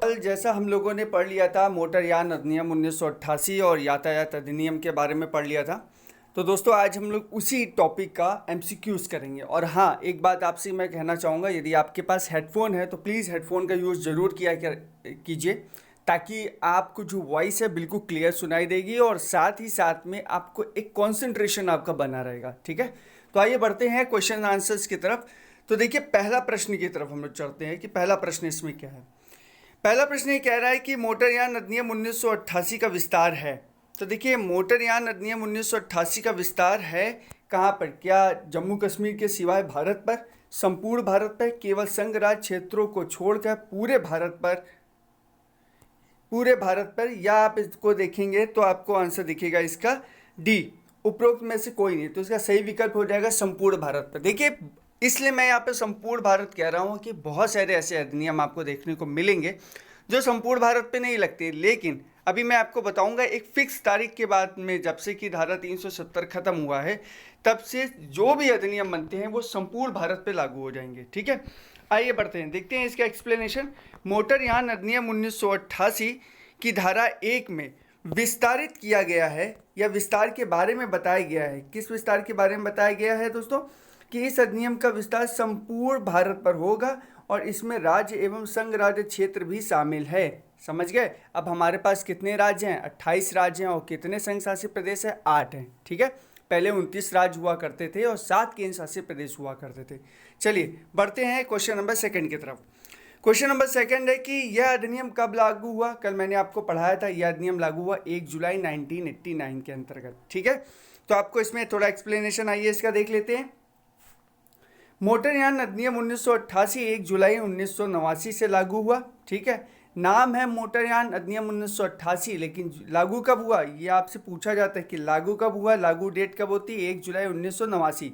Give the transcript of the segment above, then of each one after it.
कल जैसा हम लोगों ने पढ़ लिया था मोटरयान अधिनियम 1988 और यातायात अधिनियम के बारे में पढ़ लिया था। तो दोस्तों आज हम लोग उसी टॉपिक का एमसीक्यूज़ करेंगे। और हाँ, एक बात आपसे मैं कहना चाहूँगा, यदि आपके पास हेडफोन है तो प्लीज़ हेडफोन का यूज़ ज़रूर कीजिए, ताकि आपको जो वॉइस है बिल्कुल क्लियर सुनाई देगी और साथ ही साथ में आपको एक कॉन्सेंट्रेशन आपका बना रहेगा। ठीक है, तो आइए बढ़ते हैं क्वेश्चन आंसर्स की तरफ। तो देखिए, पहला प्रश्न की तरफ हम लोग चलते हैं कि पहला प्रश्न इसमें क्या है। पहला प्रश्न ये कह रहा है कि मोटरयान अधिनियम 1988 का विस्तार है। तो देखिए, मोटरयान अधिनियम 1988 का विस्तार है कहाँ पर? क्या जम्मू कश्मीर के सिवाय भारत पर, संपूर्ण भारत पर, केवल संघ राज्य क्षेत्रों को छोड़कर पूरे भारत पर, या आप इसको देखेंगे तो आपको आंसर दिखेगा इसका डी, उपरोक्त में से कोई नहीं। तो इसका सही विकल्प हो जाएगा संपूर्ण भारत पर। देखिए, इसलिए मैं यहाँ पे संपूर्ण भारत कह रहा हूँ कि बहुत सारे ऐसे अधिनियम आपको देखने को मिलेंगे जो संपूर्ण भारत पे नहीं लगते, लेकिन अभी मैं आपको बताऊंगा एक फिक्स तारीख के बाद में, जब से कि धारा 370 खत्म हुआ है तब से जो भी अधिनियम बनते हैं वो संपूर्ण भारत पे लागू हो जाएंगे। ठीक है, आइए बढ़ते हैं, देखते हैं इसका एक्सप्लेनेशन। मोटरयान अधिनियम 1988 की धारा 1 में विस्तारित किया गया है या विस्तार के बारे में बताया गया है। किस विस्तार के बारे में बताया गया है दोस्तों? कि इस अधिनियम का विस्तार संपूर्ण भारत पर होगा और इसमें राज्य एवं संघ राज्य क्षेत्र भी शामिल है। समझ गए? अब हमारे पास कितने राज्य हैं? 28 राज्य हैं। और कितने संघ शासित प्रदेश हैं? 8 हैं। ठीक है, पहले 29 राज्य हुआ करते थे और 7 केंद्र शासित प्रदेश हुआ करते थे। चलिए बढ़ते हैं क्वेश्चन नंबर 2 की तरफ। क्वेश्चन नंबर 2 है कि यह अधिनियम कब लागू हुआ? कल मैंने आपको पढ़ाया था, यह अधिनियम लागू हुआ 1 जुलाई 1989 के अंतर्गत। ठीक है, तो आपको इसमें थोड़ा एक्सप्लेनेशन आइए इसका देख लेते हैं। मोटरयान अधिनियम 1988 1 जुलाई 1989 से लागू हुआ। ठीक है, नाम है मोटरयान अधिनियम 1988, लेकिन लागू कब हुआ ये आपसे पूछा जाता है कि लागू कब हुआ, लागू डेट कब होती है? 1 जुलाई 1989।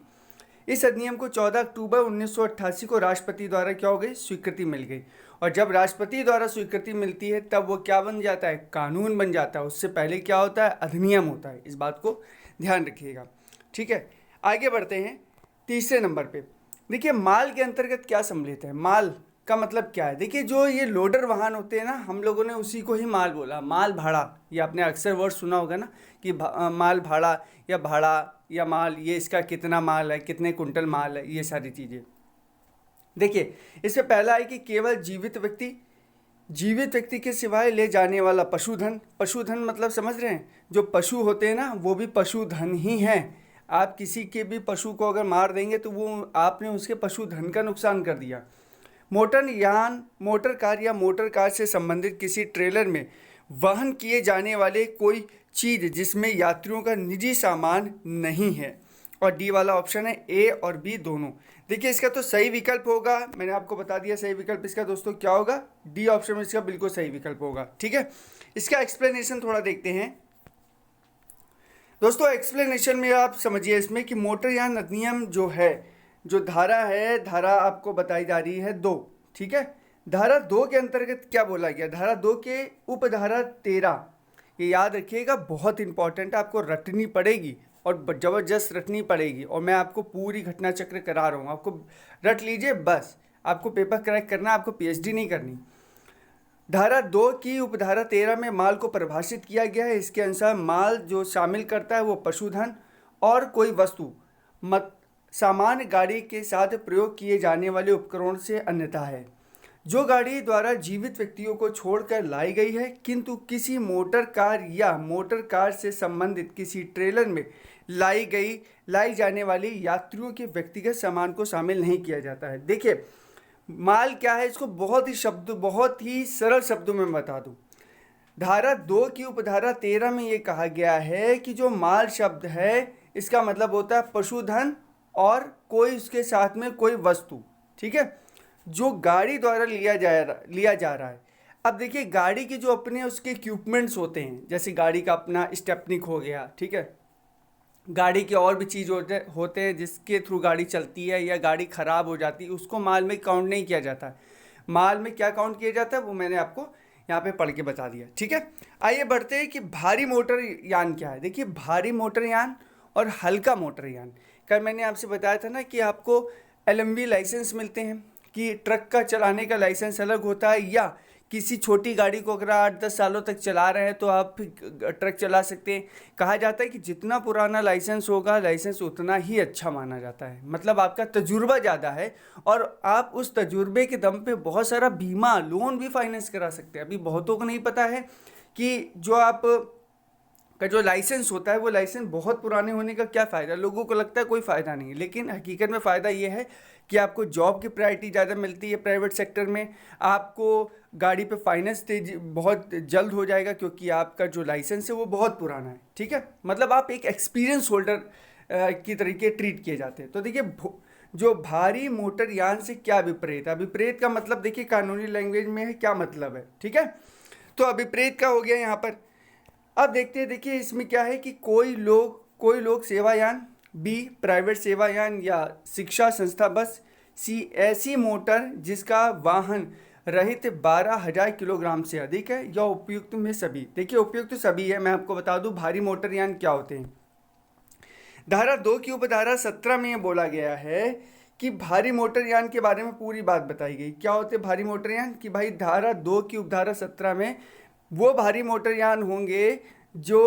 इस अधिनियम को 14 अक्टूबर 1988 को राष्ट्रपति द्वारा क्या हो गई? स्वीकृति मिल गई। और जब राष्ट्रपति द्वारा स्वीकृति मिलती है तब वो क्या बन जाता है? कानून बन जाता है। उससे पहले क्या होता है? अधिनियम होता है। इस बात को ध्यान रखिएगा। ठीक है, आगे बढ़ते हैं तीसरे नंबर पे। देखिए, माल के अंतर्गत क्या सम्मिलित है? माल का मतलब क्या है? देखिए, जो ये लोडर वाहन होते हैं ना, हम लोगों ने उसी को ही माल बोला। माल भाड़ा, ये आपने अक्सर वर्ड सुना होगा ना कि माल भाड़ा या माल, ये इसका कितना माल है, कितने कुंटल माल है, ये सारी चीज़ें। देखिए, इसमें पहला है कि केवल जीवित व्यक्ति के सिवाय ले जाने वाला पशुधन। पशुधन मतलब समझ रहे हैं? जो पशु होते हैं ना, वो भी पशुधन ही हैं। आप किसी के भी पशु को अगर मार देंगे तो वो आपने उसके पशुधन का नुकसान कर दिया। मोटर कार या मोटर कार से संबंधित किसी ट्रेलर में वहन किए जाने वाले कोई चीज़ जिसमें यात्रियों का निजी सामान नहीं है। और डी वाला ऑप्शन है, ए और बी दोनों। देखिए, इसका तो सही विकल्प होगा, मैंने आपको बता दिया सही विकल्प इसका दोस्तों क्या होगा? डी ऑप्शन में इसका बिल्कुल सही विकल्प होगा। ठीक है, इसका एक्सप्लेनेशन थोड़ा देखते हैं दोस्तों। एक्सप्लेनेशन में आप समझिए इसमें कि मोटरयान अधिनियम जो है, जो धारा है, धारा आपको बताई जा रही है 2। ठीक है, धारा 2 के अंतर्गत क्या बोला गया? धारा 2 के उपधारा 13, ये याद रखिएगा, बहुत इंपॉर्टेंट है, आपको रटनी पड़ेगी और ज़बरदस्त रटनी पड़ेगी। और मैं आपको पूरी घटना चक्र करा रहा हूँ, आपको रट लीजिए बस। आपको पेपर क्रैक करना, आपको पीएचडी नहीं करनी। धारा 2 की उपधारा 13 में माल को परिभाषित किया गया है। इसके अनुसार माल जो शामिल करता है वो पशुधन और कोई वस्तु सामान्य गाड़ी के साथ प्रयोग किए जाने वाले उपकरण से अन्यथा है, जो गाड़ी द्वारा जीवित व्यक्तियों को छोड़कर लाई गई है, किंतु किसी मोटर कार या मोटर कार से संबंधित किसी ट्रेलर में लाई जाने वाली यात्रियों के व्यक्तिगत सामान को शामिल नहीं किया जाता है। देखिए, माल क्या है, इसको बहुत ही सरल शब्दों में बता दूं। धारा 2 की उपधारा 13 में ये कहा गया है कि जो माल शब्द है इसका मतलब होता है पशुधन और कोई उसके साथ में कोई वस्तु। ठीक है, जो गाड़ी द्वारा लिया जा रहा है। अब देखिए, गाड़ी के जो अपने उसके इक्विपमेंट्स होते हैं, जैसे गाड़ी का अपना स्टेपनिक हो गया। ठीक है, गाड़ी के और भी चीज़ होते हैं जिसके थ्रू गाड़ी चलती है या गाड़ी ख़राब हो जाती है, उसको माल में काउंट नहीं किया जाता है। माल में क्या काउंट किया जाता है वो मैंने आपको यहाँ पे पढ़ के बता दिया। ठीक है, आइए बढ़ते हैं कि भारी मोटर यान क्या है। देखिए, भारी मोटर यान और हल्का मोटर यान, कल मैंने आपसे बताया था ना कि आपको एलएमवी लाइसेंस मिलते हैं, कि ट्रक का चलाने का लाइसेंस अलग होता है या किसी छोटी गाड़ी को अगर 8-10 सालों तक चला रहे हैं तो आप ट्रक चला सकते हैं। कहा जाता है कि जितना पुराना लाइसेंस होगा लाइसेंस उतना ही अच्छा माना जाता है, मतलब आपका तजुर्बा ज़्यादा है और आप उस तजुर्बे के दम पे बहुत सारा बीमा लोन भी फाइनेंस करा सकते हैं। अभी बहुतों को नहीं पता है कि जो आप का जो लाइसेंस होता है वो लाइसेंस बहुत पुराने होने का क्या फ़ायदा। लोगों को लगता है कोई फ़ायदा नहीं है, लेकिन हकीकत में फ़ायदा ये है कि आपको जॉब की प्रायोरिटी ज़्यादा मिलती है प्राइवेट सेक्टर में। आपको गाड़ी पे फाइनेंस तेज बहुत जल्द हो जाएगा क्योंकि आपका जो लाइसेंस है वो बहुत पुराना है, ठीक है। मतलब आप एक एक्सपीरियंस होल्डर की तरीके ट्रीट किए जाते हैं। तो देखिए जो भारी मोटर यान से क्या विपरीत है, अभिप्रेत का मतलब देखिए कानूनी लैंग्वेज में है क्या मतलब है, ठीक है। तो अभिप्रेत का हो गया यहाँ पर। अब देखते हैं, देखिए इसमें क्या है कि कोई लोग सेवायान, बी प्राइवेट सेवायान या शिक्षा संस्था, बस सी ऐसी मोटर जिसका वाहन रहित 12,000 किलोग्राम से अधिक है, या उपयुक्त में सभी। देखिए उपयुक्त सभी है। मैं आपको बता दूं भारी मोटर यान क्या होते हैं। धारा 2 की उपधारा 17 में ये बोला गया है कि भारी मोटर यान के बारे में पूरी बात बताई गई। क्या होते हैं भारी मोटर यान, कि भाई धारा 2 की उपधारा 17 में वो भारी मोटर यान होंगे जो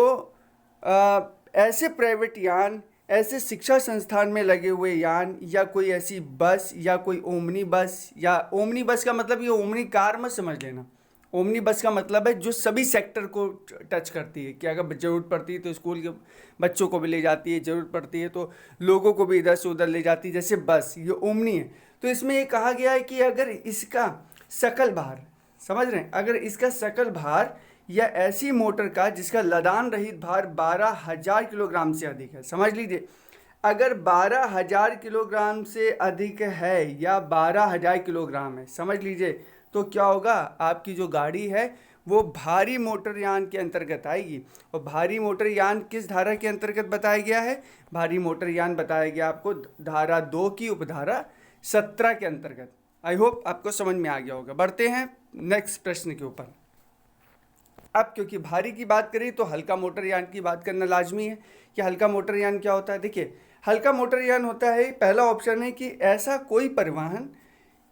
ऐसे प्राइवेट यान, ऐसे शिक्षा संस्थान में लगे हुए यान, या कोई ऐसी बस या कोई ओमनी बस, या ओमनी बस का मतलब ये ओमनी कार मत समझ लेना। ओमनी बस का मतलब है जो सभी सेक्टर को टच करती है, कि अगर ज़रूरत पड़ती है तो स्कूल के बच्चों को भी ले जाती है, ज़रूरत पड़ती है तो लोगों को भी इधर से उधर ले जाती है, जैसे बस ये ओमनी है। तो इसमें ये कहा गया है कि अगर इसका सकल भार, समझ रहे हैं, अगर इसका सकल भार या ऐसी मोटर का जिसका लदान रहित भार 12,000 किलोग्राम से अधिक है, समझ लीजिए अगर 12,000 किलोग्राम से अधिक है या 12,000 किलोग्राम है, समझ लीजिए, तो क्या होगा, आपकी जो गाड़ी है वो भारी मोटर यान के अंतर्गत आएगी। और भारी मोटर यान किस धारा के अंतर्गत बताया गया है, भारी मोटर यान बताया गया आपको धारा 2 की उपधारा 17 के अंतर्गत। आई होप आपको समझ में आ गया होगा। बढ़ते हैं नेक्स्ट प्रश्न के ऊपर। अब क्योंकि भारी की बात करें तो हल्का मोटर यान की बात करना लाजमी है कि हल्का मोटर यान क्या होता है। देखिए हल्का मोटर यान होता है, पहला ऑप्शन है कि ऐसा कोई परिवहन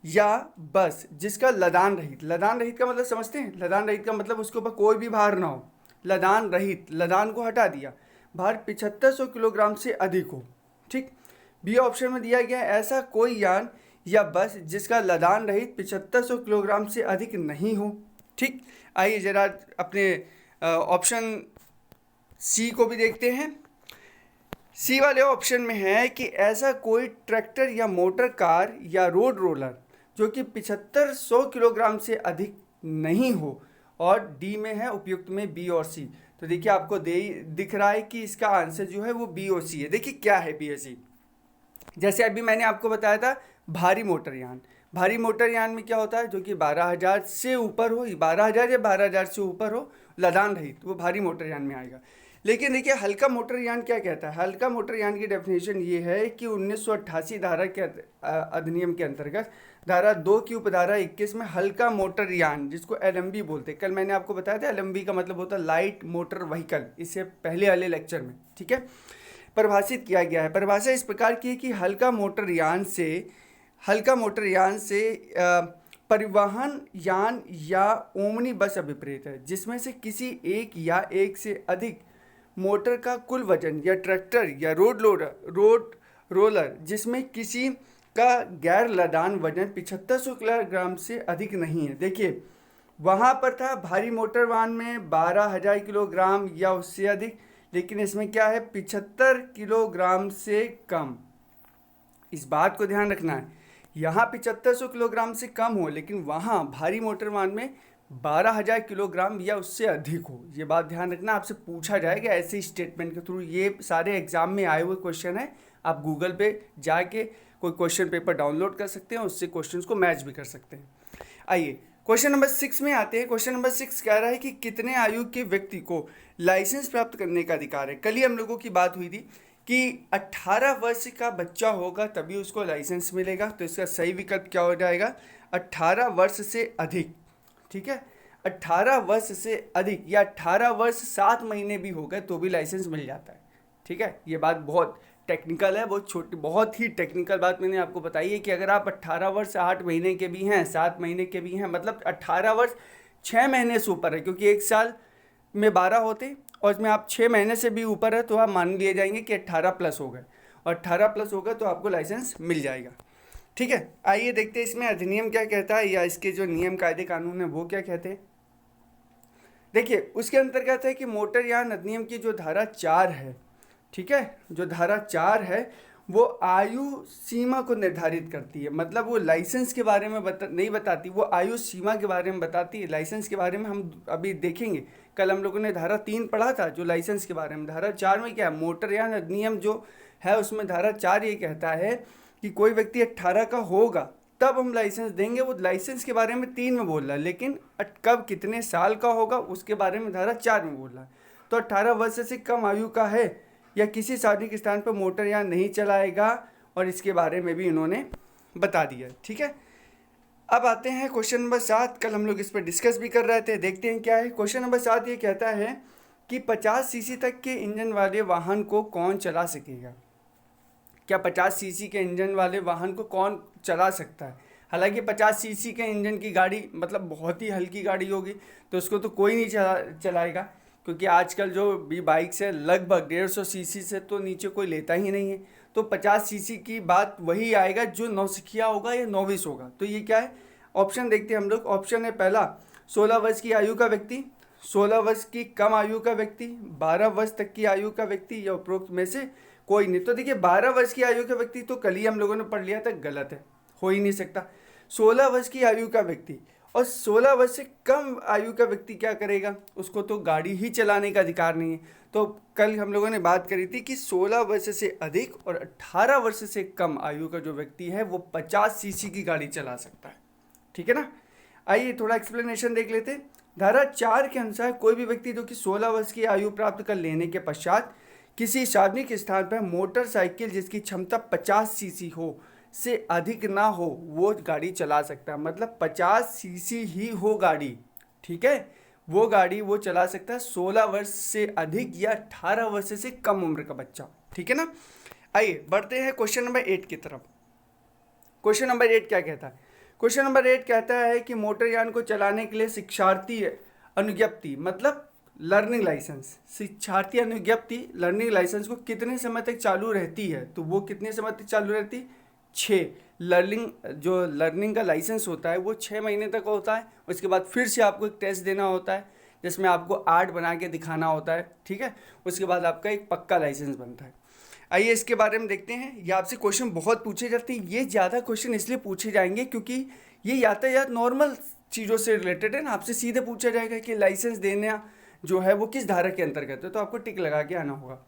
या बस जिसका लदान रहित, लदान रहित का मतलब समझते हैं, लदान रहित का मतलब उसके ऊपर कोई भी भार ना हो, लदान रहित, लदान को हटा दिया, भार 7500 किलोग्राम से अधिक हो, ठीक। बी ऑप्शन में दिया गया ऐसा कोई यान या बस जिसका लदान रहित 7500 किलोग्राम से अधिक नहीं हो, ठीक। आइए जरा अपने ऑप्शन सी को भी देखते हैं। सी वाले ऑप्शन में है कि ऐसा कोई ट्रैक्टर या मोटर कार या रोड रोलर जो कि 7500 किलोग्राम से अधिक नहीं हो, और डी में है उपयुक्त में बी और सी। तो देखिए आपको दिख रहा है कि इसका आंसर जो है वो बी और सी है। देखिए क्या है बी और सी, जैसे अभी मैंने आपको बताया था भारी मोटर यान, भारी मोटर यान में क्या होता है, जो कि 12,000 से ऊपर हो, 12,000 या 12,000 से ऊपर हो, लदान रहित, वो भारी मोटर यान में आएगा। लेकिन देखिए हल्का मोटर यान क्या कहता है, हल्का मोटर यान की डेफिनेशन ये है कि 1988 धारा के अधिनियम के अंतर्गत धारा 2 की उपधारा 21 में हल्का मोटर यान, जिसको एलएमवी बोलते हैं, कल मैंने आपको बताया था एलएमवी का मतलब होता है लाइट मोटर व्हीकल, इससे पहले वाले लेक्चर में, ठीक है, परिभाषित किया गया है। परिभाषा इस प्रकार की है कि हल्का मोटर यान से परिवहन यान या ओमनी बस अभिप्रेत है जिसमें से किसी एक या एक से अधिक मोटर का कुल वजन, या ट्रैक्टर या रोड रोलर जिसमें किसी का गैर लदान वजन 7500 किलोग्राम से अधिक नहीं है। देखिए वहाँ पर था भारी मोटर वाहन में 12,000 किलोग्राम या उससे अधिक, लेकिन इसमें क्या है 75 किलोग्राम से कम। इस बात को ध्यान रखना है, यहाँ 7500 किलोग्राम से कम हो, लेकिन वहाँ भारी मोटर वाहन में 12,000 किलोग्राम या उससे अधिक हो। ये बात ध्यान रखना, आपसे पूछा जाएगा ऐसे स्टेटमेंट के थ्रू। ये सारे एग्जाम में आए हुए क्वेश्चन है, आप गूगल पे जाके कोई क्वेश्चन पेपर डाउनलोड कर सकते हैं, उससे क्वेश्चन को मैच भी कर सकते हैं। आइए क्वेश्चन नंबर 6 में आते हैं। क्वेश्चन नंबर 6 कह रहा है कि कितने आयु के व्यक्ति को लाइसेंस प्राप्त करने का अधिकार है। कल ही हम लोगों की बात हुई थी कि 18 वर्ष का बच्चा होगा तभी उसको लाइसेंस मिलेगा, तो इसका सही विकल्प क्या हो जाएगा, 18 वर्ष से अधिक, ठीक है। 18 वर्ष से अधिक या 18 वर्ष 7 महीने भी हो गए तो भी लाइसेंस मिल जाता है, ठीक है। ये बात बहुत टेक्निकल है, बहुत छोटी, बहुत ही टेक्निकल बात मैंने आपको बताई है कि अगर आप 18 वर्ष 8 महीने के भी हैं, 7 महीने के भी हैं, मतलब 18 वर्ष 6 महीने से ऊपर है, क्योंकि 1 साल में 12 होते और इसमें आप 6 महीने से भी ऊपर है तो आप मान लिए जाएंगे कि 18 प्लस हो गए, और 18 प्लस होगा तो आपको लाइसेंस मिल जाएगा। ठीक है, आइए देखते हैं इसमें अधिनियम क्या कहता है, या इसके जो नियम कायदे कानून है वो क्या कहते हैं। देखिए उसके अंतर्गत है कि मोटर यान अधिनियम की जो धारा 4 है, ठीक है, जो धारा 4 है वो आयु सीमा को निर्धारित करती है। मतलब वो लाइसेंस के बारे में नहीं बताती, वो आयु सीमा के बारे में बताती है। लाइसेंस के बारे में हम अभी देखेंगे, कल हम लोगों ने धारा 3 पढ़ा था जो लाइसेंस के बारे में। धारा 4 में क्या है, मोटर यान अधिनियम जो है उसमें धारा 4 ये कहता है कि कोई व्यक्ति 18 का होगा तब हम लाइसेंस देंगे। वो लाइसेंस के बारे में 3 में बोल रहा है, लेकिन कब कितने साल का होगा उसके बारे में धारा 4 में बोल रहा है। तो 18 वर्ष से कम आयु का है या किसी सार्वजनिक स्थान पर मोटर यान नहीं चलाएगा, और इसके बारे में भी इन्होंने बता दिया। ठीक है, अब आते हैं क्वेश्चन नंबर 7। कल हम लोग इस पर डिस्कस भी कर रहे थे, देखते हैं क्या है। क्वेश्चन नंबर 7 ये कहता है कि 50 सीसी तक के इंजन वाले वाहन को कौन चला सकेगा। क्या 50 सीसी के इंजन वाले वाहन को कौन चला सकता है। हालांकि 50 सीसी के इंजन की गाड़ी मतलब बहुत ही हल्की गाड़ी होगी तो उसको तो कोई नहीं चलाएगा, क्योंकि आजकल जो भी बाइक्स है लगभग 150 सीसी से तो नीचे कोई लेता ही नहीं है। तो 50 सीसी की बात वही आएगा जो नौसिखिया होगा या नौविस होगा। तो ये क्या है, ऑप्शन देखते हैं हम लोग। ऑप्शन है पहला 16 वर्ष की आयु का व्यक्ति, 16 वर्ष की कम आयु का व्यक्ति, 12 वर्ष तक की आयु का व्यक्ति, या उपरोक्त में से कोई नहीं। तो देखिए 12 वर्ष की आयु का व्यक्ति तो कल ही हम लोगों ने पढ़ लिया था, गलत है, हो ही नहीं सकता। 16 वर्ष की आयु का व्यक्ति और 16 वर्ष से कम आयु का व्यक्ति क्या करेगा, उसको तो गाड़ी ही चलाने का अधिकार नहीं है। तो कल हम लोगों ने बात करी थी कि 16 वर्ष से अधिक और 18 वर्ष से कम आयु का जो व्यक्ति है वो 50 सीसी की गाड़ी चला सकता है। ठीक है ना, आइए थोड़ा एक्सप्लेनेशन देख लेते हैं। धारा 4 के अनुसार कोई भी व्यक्ति जो कि 16 वर्ष की आयु प्राप्त कर लेने के पश्चात किसी सार्वजनिक स्थान पर मोटरसाइकिल जिसकी क्षमता 50 सीसी हो से अधिक ना हो वो गाड़ी चला सकता है। मतलब 50 सीसी ही हो गाड़ी, ठीक है, वो गाड़ी वो चला सकता है 16 वर्ष से अधिक या 18 वर्ष से कम उम्र का बच्चा। ठीक है ना, आइए बढ़ते हैं क्वेश्चन नंबर 8 की तरफ। क्वेश्चन नंबर 8 क्या कहता है। क्वेश्चन नंबर 8 कहता है कि मोटरयान को चलाने के लिए शिक्षार्थी अनुज्ञप्ति मतलब लर्निंग लाइसेंस, शिक्षार्थी अनुज्ञप्ति लर्निंग लाइसेंस को कितने समय तक चालू रहती है। तो वो कितने समय तक चालू रहती है, 6। लर्निंग का लाइसेंस होता है वो 6 महीने तक होता है। उसके बाद फिर से आपको एक टेस्ट देना होता है जिसमें आपको आर्ट बना के दिखाना होता है। ठीक है, उसके बाद आपका एक पक्का लाइसेंस बनता है। आइए इसके बारे में देखते हैं। ये आपसे क्वेश्चन बहुत पूछे जाते हैं, ये ज़्यादा क्वेश्चन इसलिए पूछे जाएंगे क्योंकि ये यातायात नॉर्मल चीज़ों से रिलेटेड है ना। आपसे सीधे पूछा जाएगा कि लाइसेंस देना जो है वो किस धारा के अंतर्गत है, तो आपको टिक लगा के आना होगा।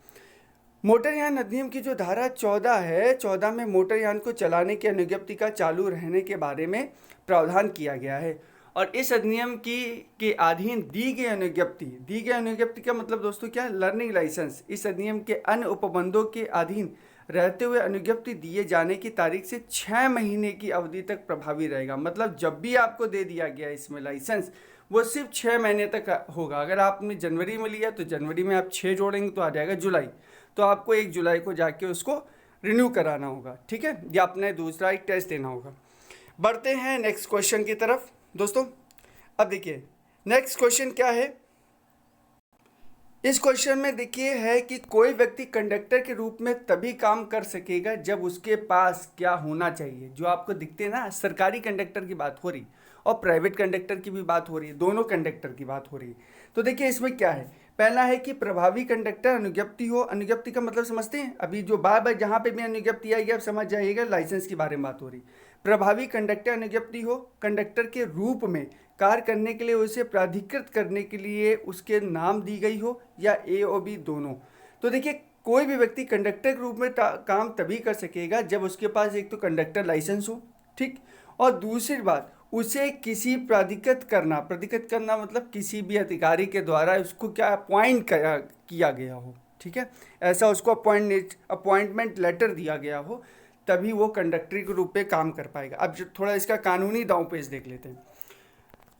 मोटरयान अधिनियम की जो धारा 14 है, 14 में मोटरयान को चलाने की अनुज्ञप्ति का चालू रहने के बारे में प्रावधान किया गया है। और इस अधिनियम की के अधीन दी गई अनुज्ञप्ति का मतलब दोस्तों क्या है, लर्निंग लाइसेंस इस अधिनियम के अन्य उपबंधों के अधीन रहते हुए अनुज्ञप्ति दिए जाने की तारीख से 6 महीने की अवधि तक प्रभावी रहेगा। मतलब जब भी आपको दे दिया गया इसमें लाइसेंस वो सिर्फ 6 महीने तक होगा। अगर आपने जनवरी में लिया तो जनवरी में आप 6 जोड़ेंगे तो आ जाएगा जुलाई, तो आपको 1 जुलाई को जाके उसको रिन्यू कराना होगा। ठीक है, या अपने दूसरा एक टेस्ट देना होगा। बढ़ते हैं नेक्स्ट क्वेश्चन की तरफ दोस्तों। अब देखिए नेक्स्ट क्वेश्चन क्या है। इस क्वेश्चन में देखिए है कि कोई व्यक्ति कंडक्टर के रूप में तभी काम कर सकेगा जब उसके पास क्या होना चाहिए। जो आपको दिखते हैं ना, सरकारी कंडक्टर की बात हो रही और प्राइवेट कंडक्टर की भी बात हो रही है, दोनों कंडक्टर की बात हो रही है। तो देखिए इसमें क्या है, पहला है कि प्रभावी कंडक्टर अनुज्ञप्ति हो। अनुज्ञप्ति का मतलब समझते हैं, अभी जो बार जहाँ पे भी अनुज्ञप्ति आएगी आप समझ जाइएगा लाइसेंस के बारे में बात हो रही। प्रभावी कंडक्टर अनुज्ञप्ति हो, कंडक्टर के रूप में कार्य करने के लिए उसे प्राधिकृत करने के लिए उसके नाम दी गई हो, या ए और बी दोनों। तो देखिए कोई भी व्यक्ति कंडक्टर के रूप में काम तभी कर सकेगा जब उसके पास एक तो कंडक्टर लाइसेंस हो, ठीक, और दूसरी बात उसे किसी प्राधिकृत करना मतलब किसी भी अधिकारी के द्वारा उसको क्या अपॉइंट किया गया हो। ठीक है, ऐसा उसको अपॉइंटमेंट लेटर दिया गया हो, तभी वो कंडक्टर के रूप में काम कर पाएगा। अब थोड़ा इसका कानूनी दांव पेच देख लेते हैं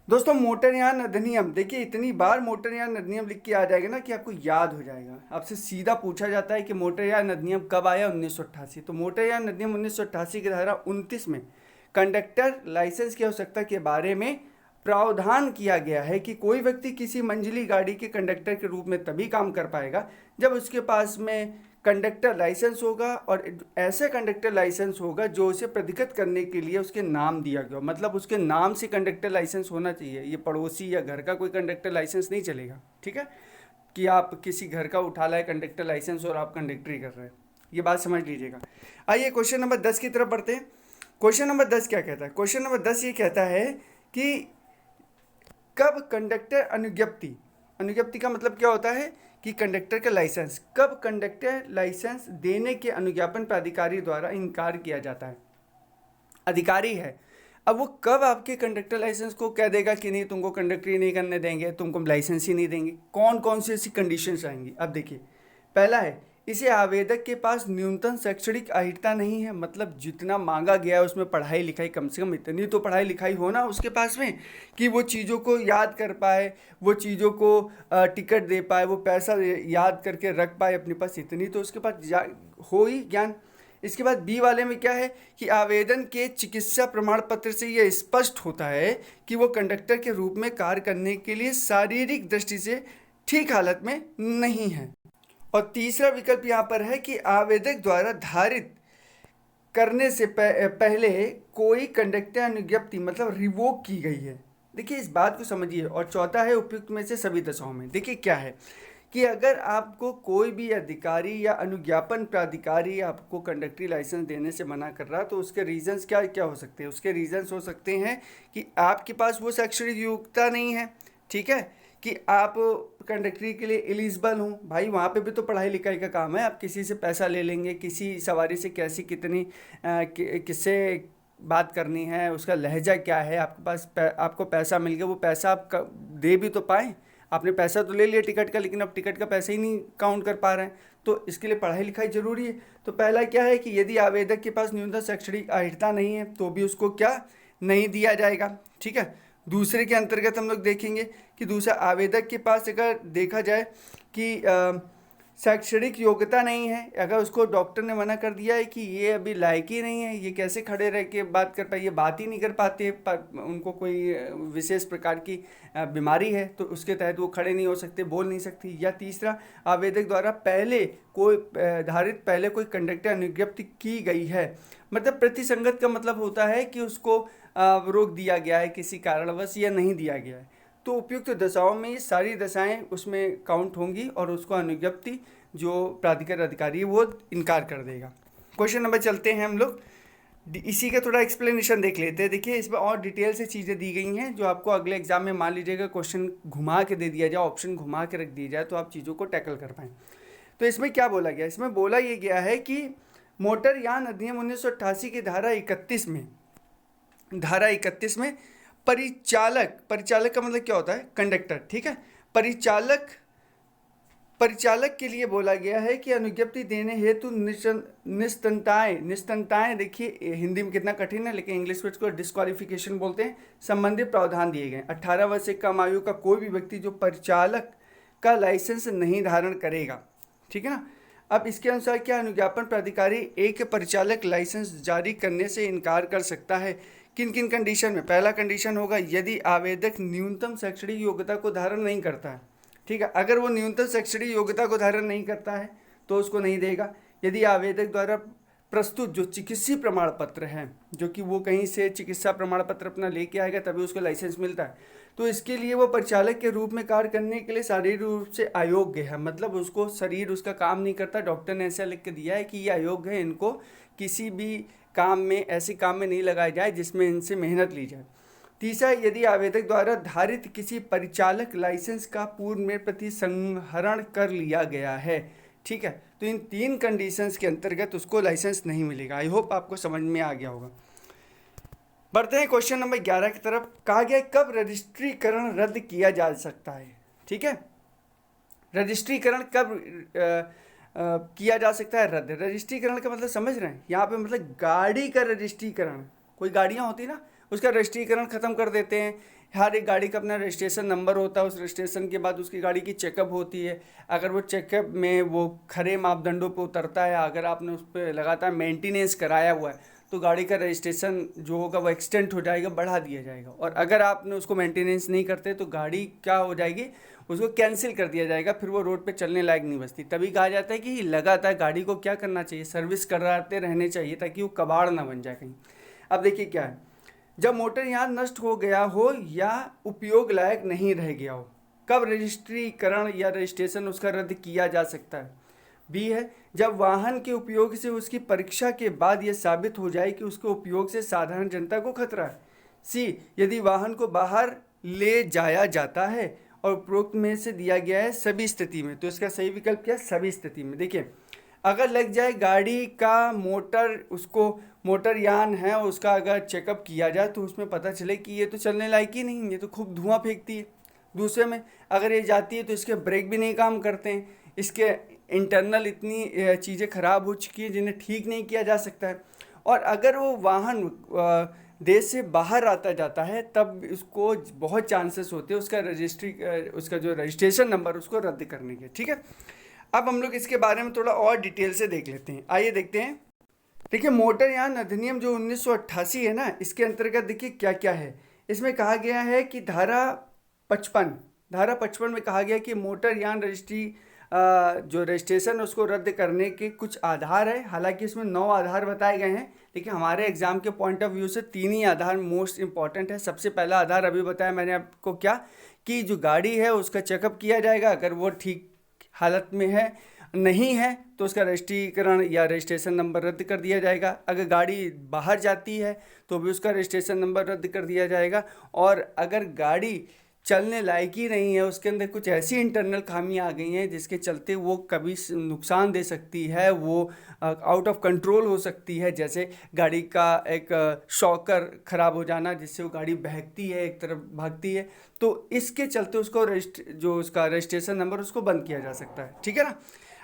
दोस्तों। मोटरयान अधिनियम, देखिए इतनी बार मोटरयान अधिनियम लिख के आ जाएगा ना कि आपको याद हो जाएगा। आपसे सीधा पूछा जाता है कि मोटरयान अधिनियम कब आया, 1988। तो मोटरयान अधिनियम 1988 की धारा 29 में कंडक्टर लाइसेंस की आवश्यकता के बारे में प्रावधान किया गया है कि कोई व्यक्ति किसी मंजिली गाड़ी के कंडक्टर के रूप में तभी काम कर पाएगा जब उसके पास में कंडक्टर लाइसेंस होगा, और ऐसे कंडक्टर लाइसेंस होगा जो उसे प्राधिकृत करने के लिए उसके नाम दिया गया हो। मतलब उसके नाम से कंडक्टर लाइसेंस होना चाहिए। ये पड़ोसी या घर का कोई कंडक्टर लाइसेंस नहीं चलेगा, ठीक है, कि आप किसी घर का उठा लाए कंडक्टर लाइसेंस और आप कंडक्टरी कर रहे हैं। ये बात समझ लीजिएगा। आइए क्वेश्चन नंबर 10 की तरफ बढ़ते हैं। क्वेश्चन नंबर 10 क्या कहता है? क्वेश्चन नंबर 10 ये कहता है कि कब कंडक्टर अनुज्ञप्ति, अनुज्ञप्ति का मतलब क्या होता है कि कंडक्टर का लाइसेंस, कब कंडक्टर लाइसेंस देने के अनुज्ञापन प्राधिकारी द्वारा इनकार किया जाता है। अधिकारी है, अब वो कब आपके कंडक्टर लाइसेंस को कह देगा कि नहीं तुमको कंडक्टरी नहीं करने देंगे, तुमको लाइसेंस ही नहीं देंगे। कौन कौन सी ऐसी कंडीशंस आएंगी? अब देखिए, पहला है इसे आवेदक के पास न्यूनतम शैक्षणिक अर्हता नहीं है। मतलब जितना मांगा गया है उसमें पढ़ाई लिखाई कम से कम इतनी तो पढ़ाई लिखाई हो ना उसके पास में कि वो चीज़ों को याद कर पाए, वो चीज़ों को टिकट दे पाए, वो पैसा याद करके रख पाए अपने पास, इतनी तो उसके पास हो ही ज्ञान। इसके बाद बी वाले में क्या है कि आवेदन के चिकित्सा प्रमाण पत्र से यह स्पष्ट होता है कि वो कंडक्टर के रूप में कार्य करने के लिए शारीरिक दृष्टि से ठीक हालत में नहीं है। और तीसरा विकल्प यहाँ पर है कि आवेदक द्वारा धारित करने से पहले कोई कंडक्टर अनुज्ञप्ति मतलब रिवोक की गई है। देखिए इस बात को समझिए। और चौथा है उपयुक्त में से सभी दशाओं में। देखिए क्या है कि अगर आपको कोई भी अधिकारी या अनुज्ञापन प्राधिकारी आपको कंडक्टरी लाइसेंस देने से मना कर रहा है तो उसके रीजंस क्या क्या हो सकते हैं? उसके रीजंस हो सकते हैं कि आपके पास वो शैक्षणिक योग्यता नहीं है, ठीक है, कि आप कंडक्टरी के लिए एलिजिबल हों। भाई वहाँ पे भी तो पढ़ाई लिखाई का काम है। आप किसी से पैसा ले लेंगे, किसी सवारी से कैसी कितनी किससे बात करनी है, उसका लहजा क्या है, आपके पास आपको पैसा मिल गया, वो पैसा आप दे भी तो पाएँ। आपने पैसा तो ले लिया टिकट का, लेकिन अब टिकट का पैसा ही नहीं काउंट कर पा रहे हैं, तो इसके लिए पढ़ाई लिखाई जरूरी है। तो पहला क्या है कि यदि आवेदक के पास न्यूनतम शैक्षणिक अर्हता नहीं है तो भी उसको क्या नहीं दिया जाएगा, ठीक है। दूसरे के अंतर्गत हम लोग देखेंगे कि दूसरा आवेदक के पास अगर देखा जाए कि शैक्षणिक योग्यता नहीं है, अगर उसको डॉक्टर ने मना कर दिया है कि ये अभी लायक ही नहीं है, ये कैसे खड़े रह के बात कर पाए, ये बात ही नहीं कर पाते, उनको कोई विशेष प्रकार की बीमारी है तो उसके तहत वो खड़े नहीं हो सकते, बोल नहीं सकती। या तीसरा आवेदक द्वारा पहले कोई कंडक्टर अनुज्ञप्ति की गई है। मतलब प्रतिसंगत का मतलब होता है कि उसको रोक दिया गया है किसी कारणवश या नहीं दिया गया है। तो उपयुक्त दशाओं में ये सारी दशाएं उसमें काउंट होंगी और उसको अनुज्ञप्ति जो प्राधिकार अधिकारी है वो इनकार कर देगा। क्वेश्चन नंबर चलते हैं हम लोग, इसी का थोड़ा एक्सप्लेनेशन देख लेते हैं। देखिए इसमें और डिटेल से चीज़ें दी गई हैं जो आपको अगले एग्जाम में मान लीजिएगा क्वेश्चन घुमा के दे दिया जाए, ऑप्शन घुमा के रख दिया जाए तो आप चीज़ों को टैकल कर पाएँ। तो इसमें क्या बोला गया? इसमें बोला ये गया है कि मोटर यान अधिनियम 1988 की धारा 31 में परिचालक का मतलब क्या होता है? कंडक्टर, ठीक है। परिचालक के लिए बोला गया है कि अनुज्ञप्ति देने हेतु निस्तंताएं देखिए हिंदी में कितना कठिन है, लेकिन इंग्लिश में इसको डिस्क्वालिफिकेशन बोलते हैं, संबंधित प्रावधान दिए गए। 18 वर्ष से कम आयु का कोई भी व्यक्ति जो परिचालक का लाइसेंस नहीं धारण करेगा, ठीक है ना। अब इसके अनुसार क्या अनुज्ञापन प्राधिकारी एक परिचालक लाइसेंस जारी करने से इनकार कर सकता है? किन किन कंडीशन में? पहला कंडीशन होगा यदि आवेदक न्यूनतम शैक्षणिक योग्यता को धारण नहीं करता है, ठीक है। अगर वो न्यूनतम शैक्षणिक योग्यता को धारण नहीं करता है तो उसको नहीं देगा। यदि आवेदक द्वारा प्रस्तुत जो चिकित्सीय प्रमाण पत्र है, जो कि वो कहीं से चिकित्सा प्रमाण पत्र अपना लेके आएगा तभी उसको लाइसेंस मिलता है, तो इसके लिए वो परिचालक के रूप में कार्य करने के लिए शारीरिक रूप से अयोग्य है। मतलब उसको शरीर उसका काम नहीं करता, डॉक्टर ने ऐसा लिख के दिया है कि ये अयोग्य है, इनको किसी भी काम में ऐसे काम में नहीं लगाया जाए जिसमें इनसे मेहनत ली जाए। तीसरा, यदि आवेदक द्वारा धारित किसी परिचालक लाइसेंस का पूर्व में प्रतिसंहरण कर लिया गया है, ठीक है, तो इन 3 कंडीशंस के अंतर्गत उसको लाइसेंस नहीं मिलेगा। आई होप आपको समझ में आ गया होगा। बढ़ते हैं क्वेश्चन नंबर 11 की तरफ। कहा गया कब रजिस्ट्रीकरण रद्द किया जा सकता है, ठीक है। रजिस्ट्रीकरण कब किया जा सकता है रद्द? रजिस्ट्रीकरण का मतलब समझ रहे हैं यहाँ पे? मतलब गाड़ी का रजिस्ट्रीकरण, कोई गाड़ियाँ होती ना उसका रजिस्ट्रीकरण ख़त्म कर देते हैं। हर एक गाड़ी का अपना रजिस्ट्रेशन नंबर होता है, उस रजिस्ट्रेशन के बाद उसकी गाड़ी की चेकअप होती है। अगर वो चेकअप में वो खरे मापदंडों पर उतरता है, अगर आपने उस पर लगातार मेंटेनेंस कराया हुआ है तो गाड़ी का रजिस्ट्रेशन जो होगा वो एक्सटेंड हो जाएगा, बढ़ा दिया जाएगा। और अगर आपने उसको मेंटेनेंस नहीं करते तो गाड़ी क्या हो जाएगी, उसको कैंसिल कर दिया जाएगा, फिर वो रोड पे चलने लायक नहीं बचती। तभी कहा जाता है कि लगातार गाड़ी को क्या करना चाहिए, सर्विस कराते रहने चाहिए ताकि वो कबाड़ ना बन जाए कहीं। अब देखिए क्या है, जब मोटर यान नष्ट हो गया हो या उपयोग लायक नहीं रह गया हो, कब रजिस्ट्रीकरण या रजिस्ट्रेशन उसका रद्द किया जा सकता है। बी है, जब वाहन के उपयोग से उसकी परीक्षा के बाद यह साबित हो जाए कि उसके उपयोग से साधारण जनता को खतरा है। सी, यदि वाहन को बाहर ले जाया जाता है और उपरोक्त में से दिया गया है सभी स्थिति में, तो इसका सही विकल्प क्या है, सभी स्थिति में। देखिए, अगर लग जाए गाड़ी का मोटर, उसको मोटर यान है उसका अगर चेकअप किया जाए तो उसमें पता चले कि ये तो चलने लायक ही नहीं है, ये तो खूब धुआं फेंकती है। दूसरे में अगर ये जाती है तो इसके ब्रेक भी नहीं काम करते हैं, इसके इंटरनल इतनी चीज़ें ख़राब हो चुकी हैं जिन्हें ठीक नहीं किया जा सकता है। और अगर वो वाहन देश से बाहर आता जाता है तब इसको बहुत चांसेस होते हैं उसका जो रजिस्ट्रेशन नंबर उसको रद्द करने के। ठीक है, अब हम लोग इसके बारे में थोड़ा और डिटेल से देख लेते हैं। आइए देखते हैं। देखिए, मोटर यान अधिनियम जो 1988 है ना, इसके अंतर्गत देखिए क्या क्या है। इसमें कहा गया है कि धारा 55 में कहा गया कि मोटर यान जो रजिस्ट्रेशन उसको रद्द करने के कुछ आधार है। हालांकि इसमें 9 आधार बताए गए हैं, लेकिन हमारे एग्जाम के पॉइंट ऑफ व्यू से 3 ही आधार मोस्ट इंपॉर्टेंट है। सबसे पहला आधार अभी बताया मैंने आपको क्या, कि जो गाड़ी है उसका चेकअप किया जाएगा, अगर वो ठीक हालत में है नहीं है तो उसका रजिस्ट्रीकरण या रजिस्ट्रेशन नंबर रद्द कर दिया जाएगा। अगर गाड़ी बाहर जाती है तो भी उसका रजिस्ट्रेशन नंबर रद्द कर दिया जाएगा। और अगर गाड़ी चलने लायक ही नहीं है, उसके अंदर कुछ ऐसी इंटरनल खामियां आ गई हैं जिसके चलते वो कभी नुकसान दे सकती है, वो आउट ऑफ कंट्रोल हो सकती है। जैसे गाड़ी का एक शॉकर ख़राब हो जाना जिससे वो गाड़ी बहकती है, एक तरफ भागती है, तो इसके चलते उसको जो उसका रजिस्ट्रेशन नंबर उसको बंद किया जा सकता है। ठीक है ना।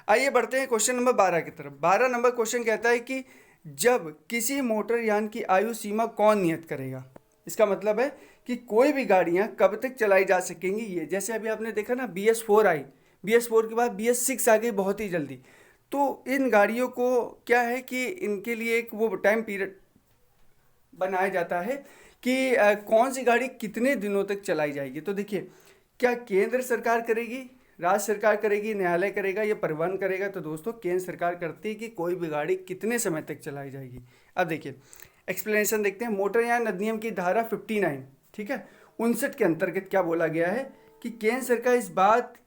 आइए बढ़ते हैं क्वेश्चन नंबर 12 की तरफ। 12 नंबर क्वेश्चन कहता है कि जब किसी मोटर यान की आयु सीमा कौन नियत करेगा। इसका मतलब है कि कोई भी गाड़ियां कब तक चलाई जा सकेंगी। ये जैसे अभी आपने देखा ना, BS4 आई, BS4 के बाद BS6 आ गई बहुत ही जल्दी। तो इन गाड़ियों को क्या है कि इनके लिए एक वो टाइम पीरियड बनाया जाता है कि कौन सी गाड़ी कितने दिनों तक चलाई जाएगी। तो देखिए, क्या केंद्र सरकार करेगी, राज्य सरकार करेगी, न्यायालय करेगा या परिवहन करेगा। तो दोस्तों, केंद्र सरकार करती है कि कोई भी गाड़ी कितने समय तक चलाई जाएगी। अब देखिए एक्सप्लेनेशन देखते हैं। मोटर यान अधिनियम की धारा 59, ठीक है, 59 के अंतर्गत क्या बोला गया है कि केंद्र सरकार इस बात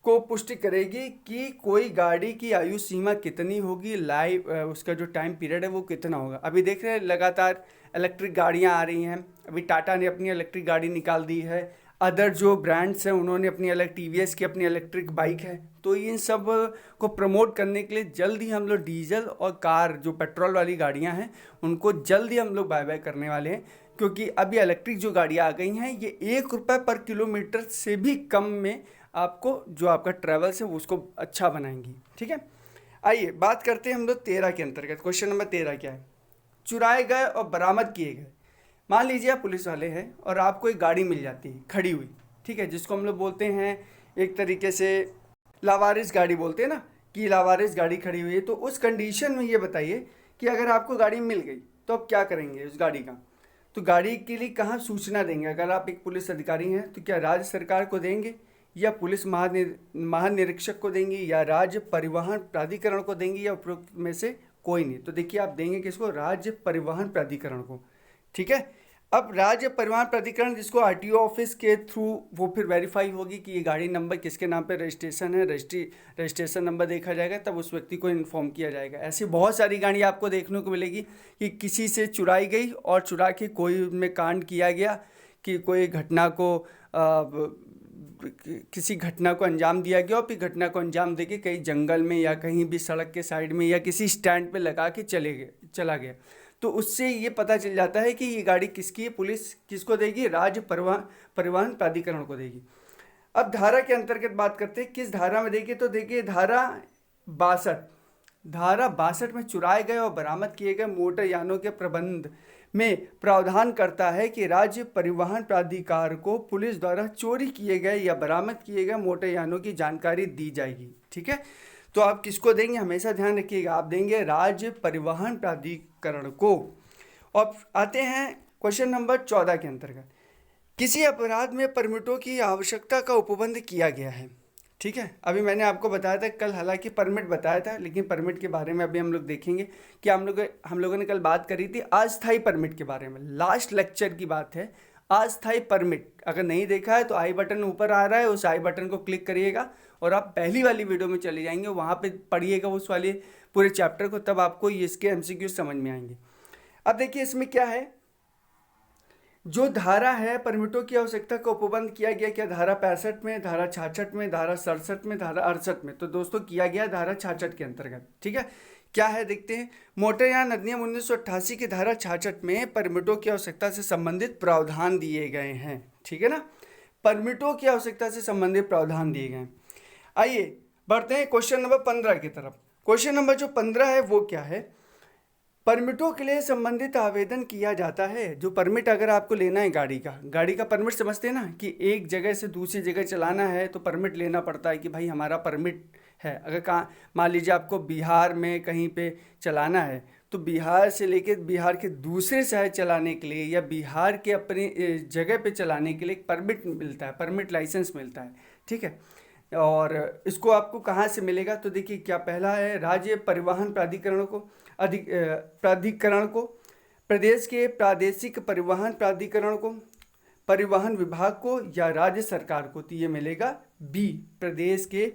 को पुष्टि करेगी कि कोई गाड़ी की आयु सीमा कितनी होगी, उसका जो टाइम पीरियड है वो कितना होगा। अभी देख रहे हैं लगातार इलेक्ट्रिक गाड़ियां आ रही हैं। अभी टाटा ने अपनी इलेक्ट्रिक गाड़ी निकाल दी है, अदर जो ब्रांड्स हैं उन्होंने अपनी TVS की अपनी इलेक्ट्रिक बाइक है। तो इन सब को प्रमोट करने के लिए जल्द ही हम लोग डीजल और कार जो पेट्रोल वाली गाड़ियां हैं उनको जल्द ही हम लोग बाय करने वाले हैं, क्योंकि अभी इलेक्ट्रिक जो गाड़ियां आ गई हैं ये 1 रुपये पर किलोमीटर से भी कम में आपको जो आपका ट्रैवल्स है उसको अच्छा बनाएंगी। ठीक है, आइए बात करते हैं हम लोग 13 के अंतर्गत। क्वेश्चन नंबर 13 क्या है, चुराए गए और बरामद किए गए। मान लीजिए आप पुलिस वाले हैं और आपको एक गाड़ी मिल जाती है खड़ी हुई, ठीक है, जिसको हम लोग बोलते हैं एक तरीके से लावारिस गाड़ी बोलते हैं ना, कि लावारिस गाड़ी खड़ी हुई है। तो उस कंडीशन में ये बताइए कि अगर आपको गाड़ी मिल गई तो आप क्या करेंगे उस गाड़ी का। तो गाड़ी के लिए कहाँ सूचना देंगे। अगर आप एक पुलिस अधिकारी हैं तो क्या राज्य सरकार को देंगे या पुलिस महानिरीक्षक को देंगे या राज्य परिवहन प्राधिकरण को देंगे या उपरोक्त में से कोई नहीं। तो देखिए आप देंगे किसको, राज्य परिवहन प्राधिकरण को। ठीक है, अब राज्य परिवहन प्राधिकरण जिसको RTO ऑफिस के थ्रू वो फिर वेरीफाई होगी कि ये गाड़ी नंबर किसके नाम पे रजिस्ट्रेशन है, रजिस्ट्रेशन नंबर देखा जाएगा, तब उस व्यक्ति को इन्फॉर्म किया जाएगा। ऐसी बहुत सारी गाड़ियाँ आपको देखने को मिलेगी कि किसी से चुराई गई और चुरा के कोई उनमें कांड किया गया, कि कोई किसी घटना को अंजाम दिया गया और फिर घटना को अंजाम देके कहीं जंगल में या कहीं भी सड़क के साइड में या किसी स्टैंड पे लगा के चला गया। तो उससे ये पता चल जाता है कि ये गाड़ी किसकी है, पुलिस किसको देगी, राज्य परिवहन प्राधिकरण को देगी। अब धारा के अंतर्गत बात करते हैं, किस धारा में देखिए, तो देखिए धारा 62 में चुराए गए और बरामद किए गए मोटर यानों के प्रबंध में प्रावधान करता है कि राज्य परिवहन प्राधिकार को पुलिस द्वारा चोरी किए गए या बरामद किए गए मोटर यानों की जानकारी दी जाएगी। ठीक है, तो आप किसको देंगे, हमेशा ध्यान रखिएगा, आप देंगे राज्य परिवहन प्राधिकरण को। और आते हैं क्वेश्चन नंबर 14 के अंतर्गत, किसी अपराध में परमिटों की आवश्यकता का उपबंध किया गया है। ठीक है, अभी मैंने आपको बताया था कल, हालांकि परमिट बताया था, लेकिन परमिट के बारे में अभी हम लोग देखेंगे कि हम लोगों ने कल बात करी थी अस्थायी परमिट के बारे में, लास्ट लेक्चर की बात है अस्थायी परमिट। अगर नहीं देखा है तो आई बटन ऊपर आ रहा है, उस आई बटन को क्लिक करिएगा और आप पहली वाली वीडियो में चले जाएंगे, वहाँ पे पढ़िएगा उस वाले पूरे चैप्टर को, तब आपको इसके एमसीक्यू समझ में आएंगे। अब देखिए इसमें क्या है, जो धारा है परमिटों की आवश्यकता का उपबंध किया गया, क्या धारा 65 में, धारा 66 में, धारा 67 में, धारा 68 में। तो दोस्तों किया गया धारा 66 के अंतर्गत। ठीक है, क्या है देखते हैं, मोटरयान अधिनियम 1988 की धारा 66 में परमिटों की आवश्यकता से संबंधित प्रावधान दिए गए हैं। ठीक है ना, परमिटों की आवश्यकता से संबंधित प्रावधान दिए गए हैं। आइए बढ़ते हैं क्वेश्चन नंबर 15 की तरफ। क्वेश्चन नंबर जो 15 है वो क्या है, परमिटों के लिए संबंधित आवेदन किया जाता है। जो परमिट अगर आपको लेना है गाड़ी का परमिट समझते हैं ना, कि एक जगह से दूसरी जगह चलाना है तो परमिट लेना पड़ता है कि भाई हमारा परमिट है। अगर कहाँ मान लीजिए आपको बिहार में कहीं पे चलाना है तो बिहार से लेके बिहार के दूसरे शहर चलाने के लिए या बिहार के अपनी जगह पे चलाने के लिए एक परमिट मिलता है, परमिट लाइसेंस मिलता है। ठीक है, और इसको आपको कहाँ से मिलेगा, तो देखिए क्या पहला है, राज्य परिवहन प्राधिकरण को, प्रदेश के प्रादेशिक परिवहन प्राधिकरण को, परिवहन विभाग को, या राज्य सरकार को। तो ये मिलेगा बी, प्रदेश के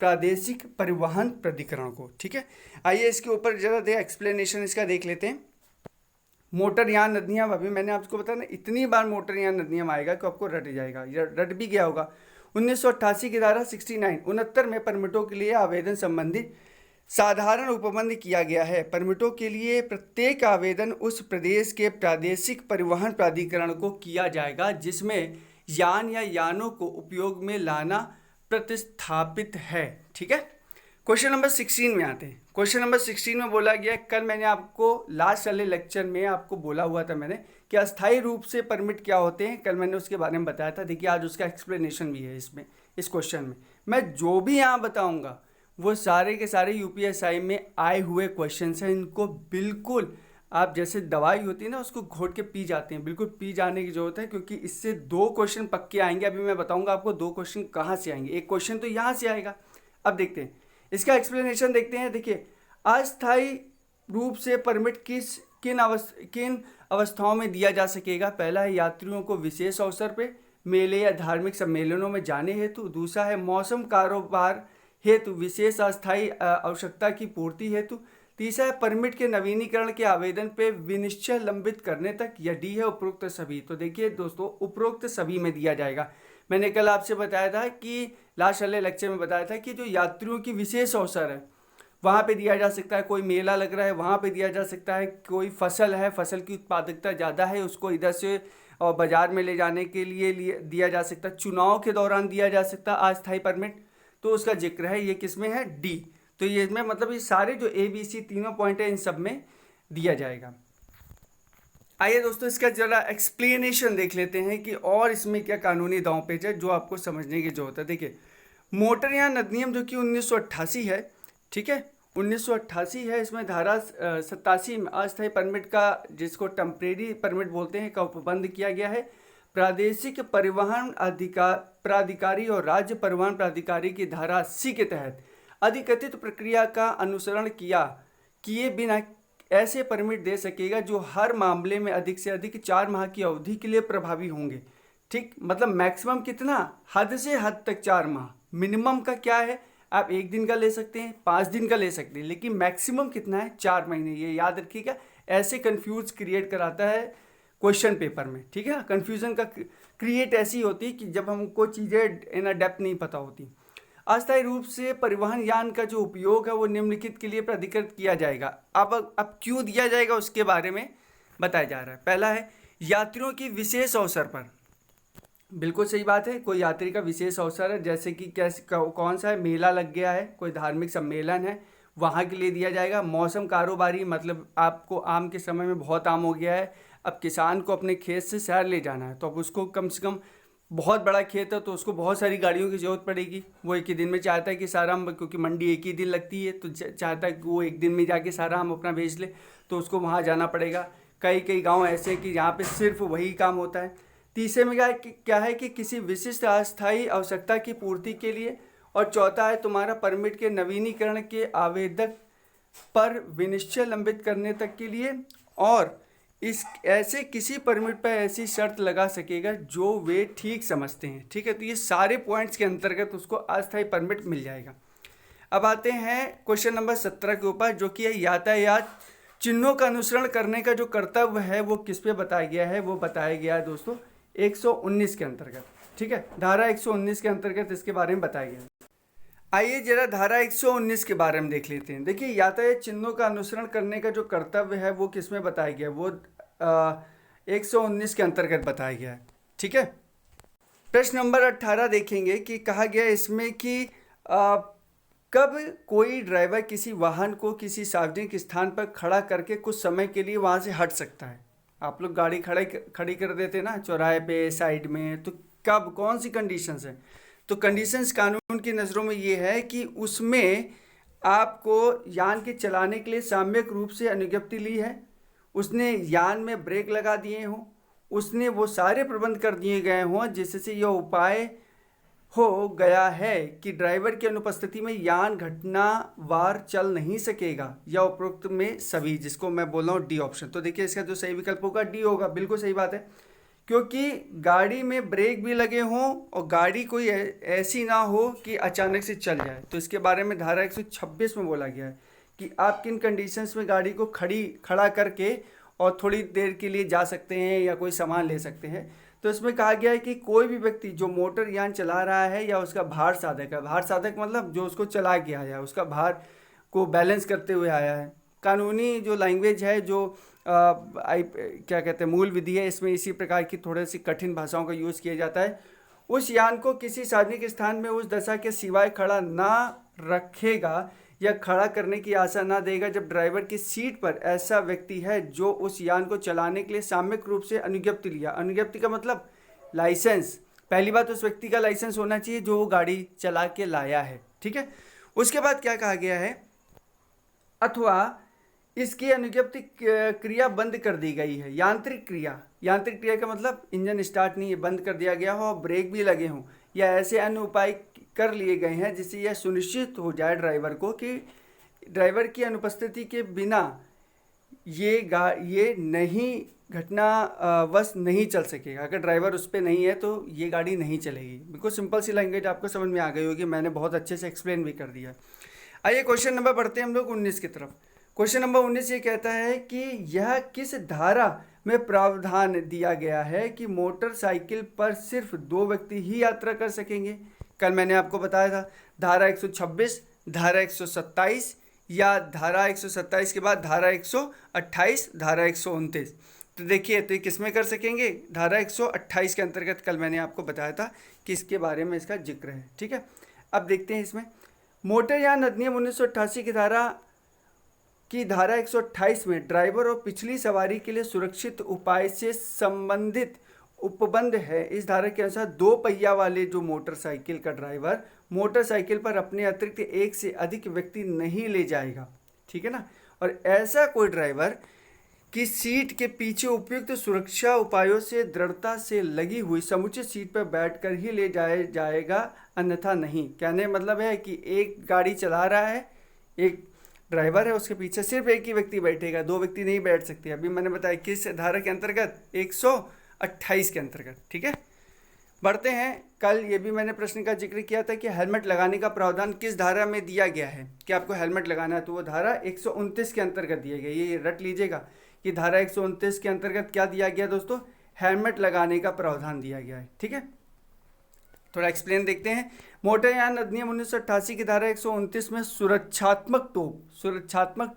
प्रादेशिक परिवहन प्राधिकरण को। ठीक है, आइए इसके ऊपर जरा एक्सप्लेनेशन इसका देख लेते हैं। मोटरयान अधिनियम, अभी मैंने आपको बताया ना, इतनी बार मोटरयान अधिनियम आएगा कि आपको रट जाएगा, या रट भी गया होगा। 1988 की धारा 69 में परमिटों के लिए आवेदन संबंधी साधारण उपबंध किया गया है। परमिटों के लिए प्रत्येक आवेदन उस प्रदेश के प्रादेशिक परिवहन प्राधिकरण को किया जाएगा जिसमें यान या यानों को उपयोग में लाना प्रतिस्थापित है। ठीक है, क्वेश्चन नंबर 16 में आते हैं। क्वेश्चन नंबर 16 में बोला गया, कल मैंने आपको लास्ट वाले लेक्चर में आपको बोला हुआ था मैंने कि अस्थायी रूप से परमिट क्या होते हैं, कल मैंने उसके बारे में बताया था। देखिए आज उसका एक्सप्लेनेशन भी है इसमें, इस क्वेश्चन में। मैं जो भी यहाँ बताऊँगा वो सारे के सारे यूपीएसआई में आए हुए क्वेश्चन हैं। इनको बिल्कुल आप जैसे दवाई होती है ना, उसको घोट के पी जाते हैं, बिल्कुल पी जाने की जरूरत है, क्योंकि इससे 2 क्वेश्चन पक्के आएंगे। अभी मैं बताऊंगा आपको 2 क्वेश्चन कहाँ से आएंगे, एक क्वेश्चन तो यहाँ से आएगा। अब देखते हैं इसका एक्सप्लेनेशन देखते हैं। देखिए अस्थायी रूप से परमिट किन अवस्थाओं में दिया जा सकेगा। पहला है यात्रियों को विशेष अवसर पे, मेले या धार्मिक सम्मेलनों में जाने हेतु। दूसरा है मौसम कारोबार हेतु, विशेष अस्थायी आवश्यकता की पूर्ति हेतु। तीसरा है परमिट के नवीनीकरण के आवेदन पे विनिश्चय लंबित करने तक, या डी है उपरोक्त सभी। तो देखिए दोस्तों, उपरोक्त सभी में दिया जाएगा। मैंने कल आपसे बताया था कि लास्ट वाले लेक्चर में बताया था कि जो यात्रियों की विशेष अवसर है वहाँ पे दिया जा सकता है, कोई मेला लग रहा है वहाँ पे दिया जा सकता है, कोई फसल है, फसल की उत्पादकता ज़्यादा है, उसको इधर से और बाजार में ले जाने के लिए दिया जा सकता है, चुनाव के दौरान दिया जा सकता है अस्थायी परमिट, तो उसका जिक्र है। ये किसमें है, डी। तो ये इसमें मतलब ये सारे जो ABC तीनों पॉइंट है इन सब में दिया जाएगा। आइए दोस्तों इसका जरा एक्सप्लेनेशन देख लेते हैं कि और इसमें क्या कानूनी दांव पेच है जो आपको समझने की जरूरत है। देखिए मोटरयान अधिनियम जो कि 1988 है, ठीक है 1988 है, इसमें धारा 87 में अस्थायी परमिट का, जिसको टेम्परेरी परमिट बोलते हैं, का उपबंध किया गया है। प्रादेशिक परिवहन प्राधिकारी और राज्य परिवहन प्राधिकारी की धारा 80 के तहत अधिकथित प्रक्रिया का अनुसरण किए बिना ऐसे परमिट दे सकेगा जो हर मामले में अधिक से अधिक 4 माह की अवधि के लिए प्रभावी होंगे। ठीक, मतलब मैक्सिमम कितना, हद से हद तक 4 माह। मिनिमम का क्या है, आप 1 दिन का ले सकते हैं, 5 दिन का ले सकते हैं, लेकिन मैक्सिमम कितना है, 4 महीने। ये याद रखिएगा, ऐसे कंफ्यूज क्रिएट कराता है क्वेश्चन पेपर में। ठीक है, कंफ्यूजन का क्रिएट ऐसी होती है कि जब हमको चीज़ें इन डेप्थ नहीं पता होती। अस्थायी रूप से परिवहन यान का जो उपयोग है वो निम्नलिखित के लिए प्राधिकृत किया जाएगा। अब क्यों दिया जाएगा उसके बारे में बताया जा रहा है। पहला है यात्रियों की विशेष अवसर पर। बिल्कुल सही बात है, कोई यात्री का विशेष अवसर है, जैसे कि कौन सा है, मेला लग गया है, कोई धार्मिक सम्मेलन है, वहाँ के लिए दिया जाएगा। मौसम कारोबारी, मतलब आपको आम के समय में बहुत आम हो गया है, अब किसान को अपने खेत से शहर ले जाना है, तो अब उसको कम से कम बहुत बड़ा खेत है तो उसको बहुत सारी गाड़ियों की ज़रूरत पड़ेगी, वो एक ही दिन में चाहता है कि सारा आम, क्योंकि मंडी एक ही दिन लगती है तो चाहता है कि वो एक दिन में जाके सारा आम अपना बेच ले, तो उसको वहाँ जाना पड़ेगा। कई कई गांव ऐसे हैं कि यहाँ पे सिर्फ वही काम होता है। तीसरे में क्या है कि किसी विशिष्ट अस्थायी आवश्यकता की पूर्ति के लिए। और चौथा है तुम्हारा परमिट के नवीनीकरण के आवेदक पर विनिश्चय लंबित करने तक के लिए। और इस ऐसे किसी परमिट पर ऐसी शर्त लगा सकेगा जो वे ठीक समझते हैं। ठीक है, तो ये सारे पॉइंट्स के अंतर्गत उसको अस्थायी परमिट मिल जाएगा। अब आते हैं क्वेश्चन नंबर 17 के ऊपर, जो कि है यातायात चिन्हों का अनुसरण करने का जो कर्तव्य है वो किस पे बताया गया है। वो बताया गया है दोस्तों 119 के अंतर्गत। ठीक है, धारा 119 के अंतर्गत इसके बारे में बताया गया है। आइए जरा धारा 119 के बारे में देख लेते हैं। देखिए, यातायात चिन्हों का अनुसरण करने का जो कर्तव्य है वो किस में बताया गया है, वो 119 के अंतर्गत बताया गया है। ठीक है, प्रश्न नंबर 18 देखेंगे कि कहा गया इसमें कि कब कोई ड्राइवर किसी वाहन को किसी सार्वजनिक स्थान पर खड़ा करके कुछ समय के लिए वहाँ से हट सकता है। आप लोग गाड़ी खड़ी कर देते ना चौराहे पे, साइड में, तो कब, कौन सी कंडीशंस है। तो कंडीशंस कानून की नज़रों में ये है कि उसमें आपको यान के चलाने के लिए साम्यक रूप से अनुज्ञप्ति ली है, उसने यान में ब्रेक लगा दिए हों, उसने वो सारे प्रबंध कर दिए गए हों जिससे यह उपाय हो गया है कि ड्राइवर की अनुपस्थिति में यान घटनावार चल नहीं सकेगा, या उपरोक्त में सभी, जिसको मैं बोल रहा हूँ डी ऑप्शन। तो देखिए इसका जो सही विकल्प होगा डी होगा, बिल्कुल सही बात है, क्योंकि गाड़ी में ब्रेक भी लगे हों और गाड़ी कोई ऐसी ना हो कि अचानक से चल जाए। तो इसके बारे में धारा 126 में बोला गया है कि आप किन कंडीशंस में गाड़ी को खड़ा करके और थोड़ी देर के लिए जा सकते हैं या कोई सामान ले सकते हैं। तो इसमें कहा गया है कि कोई भी व्यक्ति जो मोटर यान चला रहा है या उसका भार साधक है, भार साधक मतलब जो उसको चला के आया है, उसका भार को बैलेंस करते हुए आया है। कानूनी जो लैंग्वेज है, जो क्या कहते हैं मूल विधि है, इसमें इसी प्रकार की थोड़ी सी कठिन भाषाओं का यूज़ किया जाता है। उस यान को किसी सार्वजनिक स्थान में उस दशा के सिवाय खड़ा ना रखेगा या खड़ा करने की आशा ना देगा जब ड्राइवर की सीट पर ऐसा व्यक्ति है जो उस यान को चलाने के लिए सामूहिक रूप से अनुज्ञप्ति लिया। अनुज्ञप्ति का मतलब लाइसेंस, पहली बात उस व्यक्ति का लाइसेंस होना चाहिए जो वो गाड़ी चला के लाया है। ठीक है, उसके बाद क्या कहा गया है, अथवा इसकी अनुज्ञप्ति क्रिया बंद कर दी गई है। यांत्रिक क्रिया, यांत्रिक क्रिया का मतलब इंजन स्टार्ट नहीं है, बंद कर दिया गया हो और ब्रेक भी लगे हों या ऐसे अन्य उपाय कर लिए गए हैं जिससे यह सुनिश्चित हो जाए ड्राइवर को कि ड्राइवर की अनुपस्थिति के बिना ये नहीं घटनावश नहीं चल सकेगा। अगर ड्राइवर उस पर नहीं है तो ये गाड़ी नहीं चलेगी। बिल्कुल सिंपल सी लैंग्वेज आपको समझ में आ गई होगी, मैंने बहुत अच्छे से एक्सप्लेन भी कर दिया। आइए क्वेश्चन नंबर बढ़ते हैं हम लोग 19 की तरफ। क्वेश्चन नंबर 19 ये कहता है कि यह किस धारा में प्रावधान दिया गया है कि मोटरसाइकिल पर सिर्फ 2 व्यक्ति ही यात्रा कर सकेंगे। कल मैंने आपको बताया था धारा 126, धारा 127 या धारा 127 के बाद धारा 128, धारा 129। तो देखिए तो ये किस में कर सकेंगे, धारा 128 के अंतर्गत कल मैंने आपको बताया था कि इसके बारे में इसका जिक्र है। ठीक है, अब देखते हैं इसमें मोटर यान अधिनियम 1988 की धारा 128 में ड्राइवर और पिछली सवारी के लिए सुरक्षित उपाय से संबंधित उपबंध है। इस धारा के अनुसार 2 पहिया वाले जो मोटरसाइकिल का ड्राइवर मोटरसाइकिल पर अपने अतिरिक्त 1 से अधिक व्यक्ति नहीं ले जाएगा। ठीक है ना, और ऐसा कोई ड्राइवर कि सीट के पीछे उपयुक्त सुरक्षा उपायों से दृढ़ता से लगी हुई समुचित सीट पर बैठकर ही ले जाएगा, अन्यथा नहीं। कहने मतलब है कि एक गाड़ी चला रहा है, एक ड्राइवर है, उसके पीछे सिर्फ एक ही व्यक्ति बैठेगा, 2 व्यक्ति नहीं बैठ सकते। अभी मैंने बताया किस धारा के अंतर्गत, 128 के अंतर्गत। ठीक है, बढ़ते हैं। कल ये भी मैंने प्रश्न का जिक्र किया था कि हेलमेट लगाने का प्रावधान किस धारा में दिया गया है कि आपको हेलमेट लगाना है, तो वो धारा 129 के अंतर्गत दिया गया। ये रट लीजिएगा कि धारा 129 के अंतर्गत क्या दिया गया दोस्तों, हेलमेट लगाने का प्रावधान दिया गया है। ठीक है, थोड़ा एक्सप्लेन देखते हैं। मोटरयान अधिनियम 1988 की धारा 129 में सुरक्षात्मक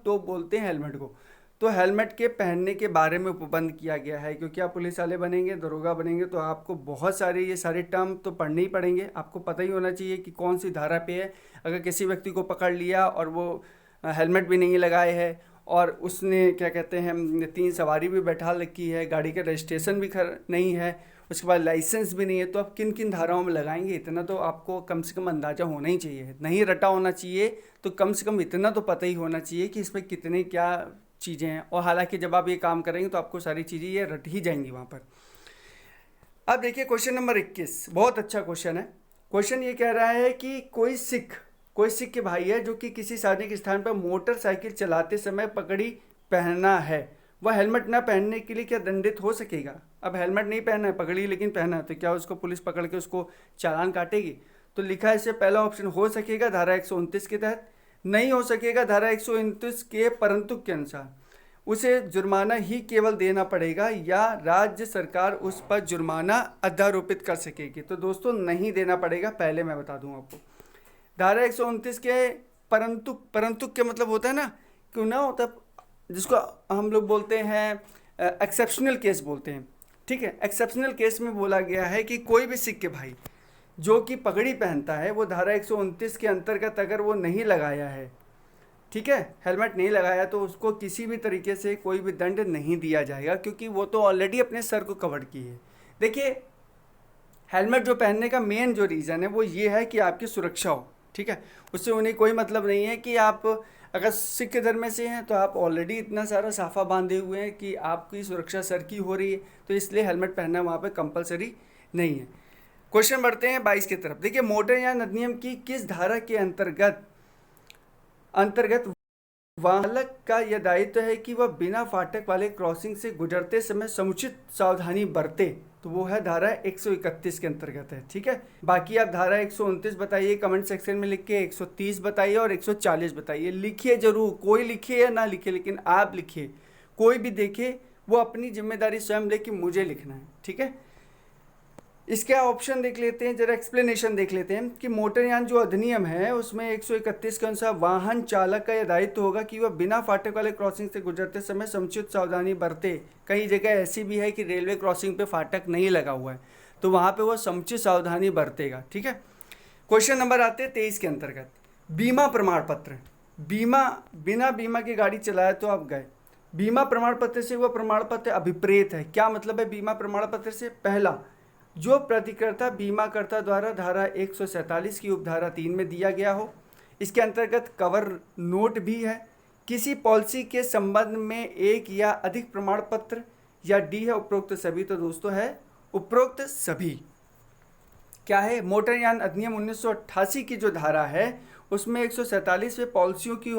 टोप बोलते हैं हेलमेट को, तो हेलमेट के पहनने के बारे में उपबंध किया गया है। क्योंकि आप पुलिस वाले बनेंगे, दरोगा बनेंगे, तो आपको बहुत सारे ये सारे टर्म तो पढ़ने ही पड़ेंगे। आपको पता ही होना चाहिए कि कौन सी धारा पे है। अगर किसी व्यक्ति को पकड़ लिया और वो हेलमेट भी नहीं लगाए है और उसने क्या कहते हैं 3 सवारी भी बैठा रखी है, गाड़ी का रजिस्ट्रेशन भी नहीं है, उसके बाद लाइसेंस भी नहीं है, तो आप किन किन धाराओं में लगाएंगे, इतना तो आपको कम से कम अंदाज़ा होना ही चाहिए। नहीं रटा होना चाहिए तो कम से कम इतना तो पता ही होना चाहिए कि इसमें कितने क्या चीज़ें हैं। और हालांकि जब आप ये काम करेंगे तो आपको सारी चीज़ें ये रट ही जाएंगी वहाँ पर। अब देखिए क्वेश्चन नंबर 21, बहुत अच्छा क्वेश्चन है। क्वेश्चन ये कह रहा है कि कोई सिख के भाई है जो कि किसी सार्वजनिक स्थान पर मोटरसाइकिल चलाते समय पगड़ी पहनना है, वह हेलमेट ना पहनने के लिए क्या दंडित हो सकेगा। अब हेलमेट नहीं पहना है, पगड़ी लेकिन पहना है, तो क्या उसको पुलिस पकड़ के उसको चालान काटेगी। तो लिखा है इससे पहला ऑप्शन हो सकेगा धारा 129 के तहत, नहीं हो सकेगा धारा 129 के परंतु के अनुसार, उसे जुर्माना ही केवल देना पड़ेगा या राज्य सरकार उस पर जुर्माना अध्यारोपित कर सकेगी। तो दोस्तों नहीं देना पड़ेगा, पहले मैं बता दूं आपको। धारा 129 के परंतु के मतलब होता है ना, क्यों ना होता, जिसको हम लोग बोलते हैं एक्सेप्शनल केस बोलते हैं, ठीक है। एक्सेप्शनल केस में बोला गया है कि कोई भी सिख के भाई जो कि पगड़ी पहनता है, वो धारा 129 के अंतर्गत अगर वो नहीं लगाया है, ठीक है, हेलमेट नहीं लगाया, तो उसको किसी भी तरीके से कोई भी दंड नहीं दिया जाएगा, क्योंकि वो तो ऑलरेडी अपने सर को कवर की है। देखिए हेलमेट जो पहनने का मेन जो रीज़न है वो ये है कि आपकी सुरक्षा हो, ठीक है। उससे उन्हें कोई मतलब नहीं है कि आप अगर सिख धर्म में से हैं तो आप ऑलरेडी इतना सारा साफा बांधे हुए हैं कि आपकी सुरक्षा सर की हो रही है, तो इसलिए हेलमेट पहनना वहाँ पे कंपलसरी नहीं है। क्वेश्चन बढ़ते हैं 22 की तरफ। देखिए मोटरयान अधिनियम की किस धारा के अंतर्गत वाहन चालक का यह दायित्व है कि वह बिना फाटक वाले क्रॉसिंग से गुजरते समय समुचित सावधानी बरते, तो वो है धारा 131 के अंतर्गत है, ठीक है। बाकी आप धारा 129 बताइए कमेंट सेक्शन में लिख के, 130 बताइए और 140 बताइए, लिखिए जरूर, कोई लिखे या ना लिखे, लेकिन आप लिखिए, कोई भी देखे वो अपनी जिम्मेदारी स्वयं ले कि मुझे लिखना है, ठीक है। इसके ऑप्शन देख लेते हैं, जरा एक्सप्लेनेशन देख लेते हैं कि मोटरयान जो अधिनियम है उसमें 131 के अनुसार वाहन चालक का यह दायित्व होगा कि वह बिना फाटक वाले क्रॉसिंग से गुजरते समय समुचित सावधानी बरते। कई जगह ऐसी भी है कि रेलवे क्रॉसिंग पे फाटक नहीं लगा हुआ है, तो वहाँ पे वह समुचित सावधानी बरतेगा, ठीक है। क्वेश्चन नंबर आते हैं 23 के अंतर्गत, बीमा प्रमाण पत्र। बिना बीमा की गाड़ी चलाया तो आप गए, बीमा प्रमाण पत्र से वह प्रमाण पत्र अभिप्रेत है। क्या मतलब है बीमा प्रमाण पत्र से? पहला, जो प्रतिकर्ता बीमाकर्ता द्वारा धारा 147 की उपधारा 3 में दिया गया हो, इसके अंतर्गत कवर नोट भी है, किसी पॉलिसी के संबंध में एक या अधिक प्रमाण पत्र, या डी है उपरोक्त सभी। तो दोस्तों है उपरोक्त सभी। क्या है? मोटरयान अधिनियम 1988 की जो धारा है उसमें 147वें पॉलिसियों की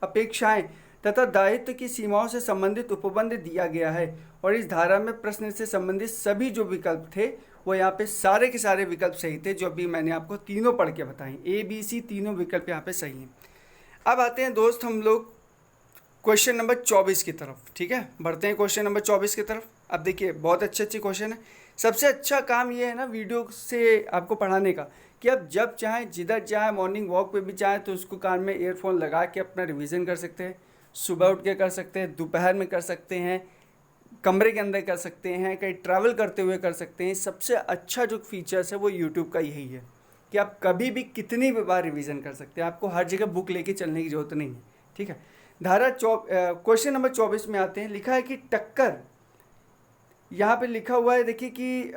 अपेक्षाएं तथा दायित्व की सीमाओं से संबंधित उपबंध दिया गया है, और इस धारा में प्रश्न से संबंधित सभी जो विकल्प थे वो यहाँ पे सारे के सारे विकल्प सही थे, जो अभी मैंने आपको तीनों पढ़ के बताए, ए बी सी तीनों विकल्प यहाँ पे सही हैं। अब आते हैं दोस्त हम लोग क्वेश्चन नंबर 24 की तरफ, ठीक है, बढ़ते हैं क्वेश्चन नंबर 24 की तरफ। अब देखिए बहुत अच्छे अच्छे क्वेश्चन है। सबसे अच्छा काम ये है ना वीडियो से आपको पढ़ाने का, कि आप जब चाहें जिधर चाहें, मॉर्निंग वॉक पे भी चाहें तो उसको कान में ईयरफोन लगा के अपना रिवीजन कर सकते हैं, सुबह उठ के कर सकते हैं, दोपहर में कर सकते हैं, कमरे के अंदर कर सकते हैं, कहीं ट्रैवल करते हुए कर सकते हैं। सबसे अच्छा जो फीचर्स है वो यूट्यूब का यही है कि आप कभी भी कितनी भी बार रिवीजन कर सकते हैं, आपको हर जगह बुक लेके चलने की ज़रूरत नहीं है, ठीक है। क्वेश्चन नंबर 24 में आते हैं। लिखा है कि टक्कर, यहाँ पे लिखा हुआ है देखिए कि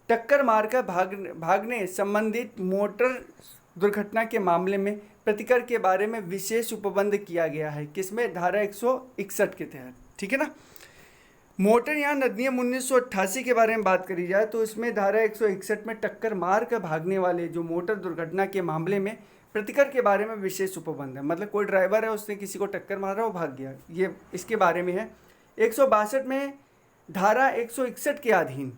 टक्कर मारकर भागने संबंधित मोटर दुर्घटना के मामले में प्रतिकर के बारे में विशेष उपबंध किया गया है, किसमें? धारा 161 के तहत, ठीक है ना। मोटरयान अधिनियम 1988 के बारे में बात करी जाए तो इसमें धारा 161 में टक्कर मार कर भागने वाले जो मोटर दुर्घटना के मामले में प्रतिकर के बारे में विशेष उपबंध है। मतलब कोई ड्राइवर है, उसने किसी को टक्कर मारा, वो भाग गया, ये इसके बारे में है। 162 में धारा 161 के अधीन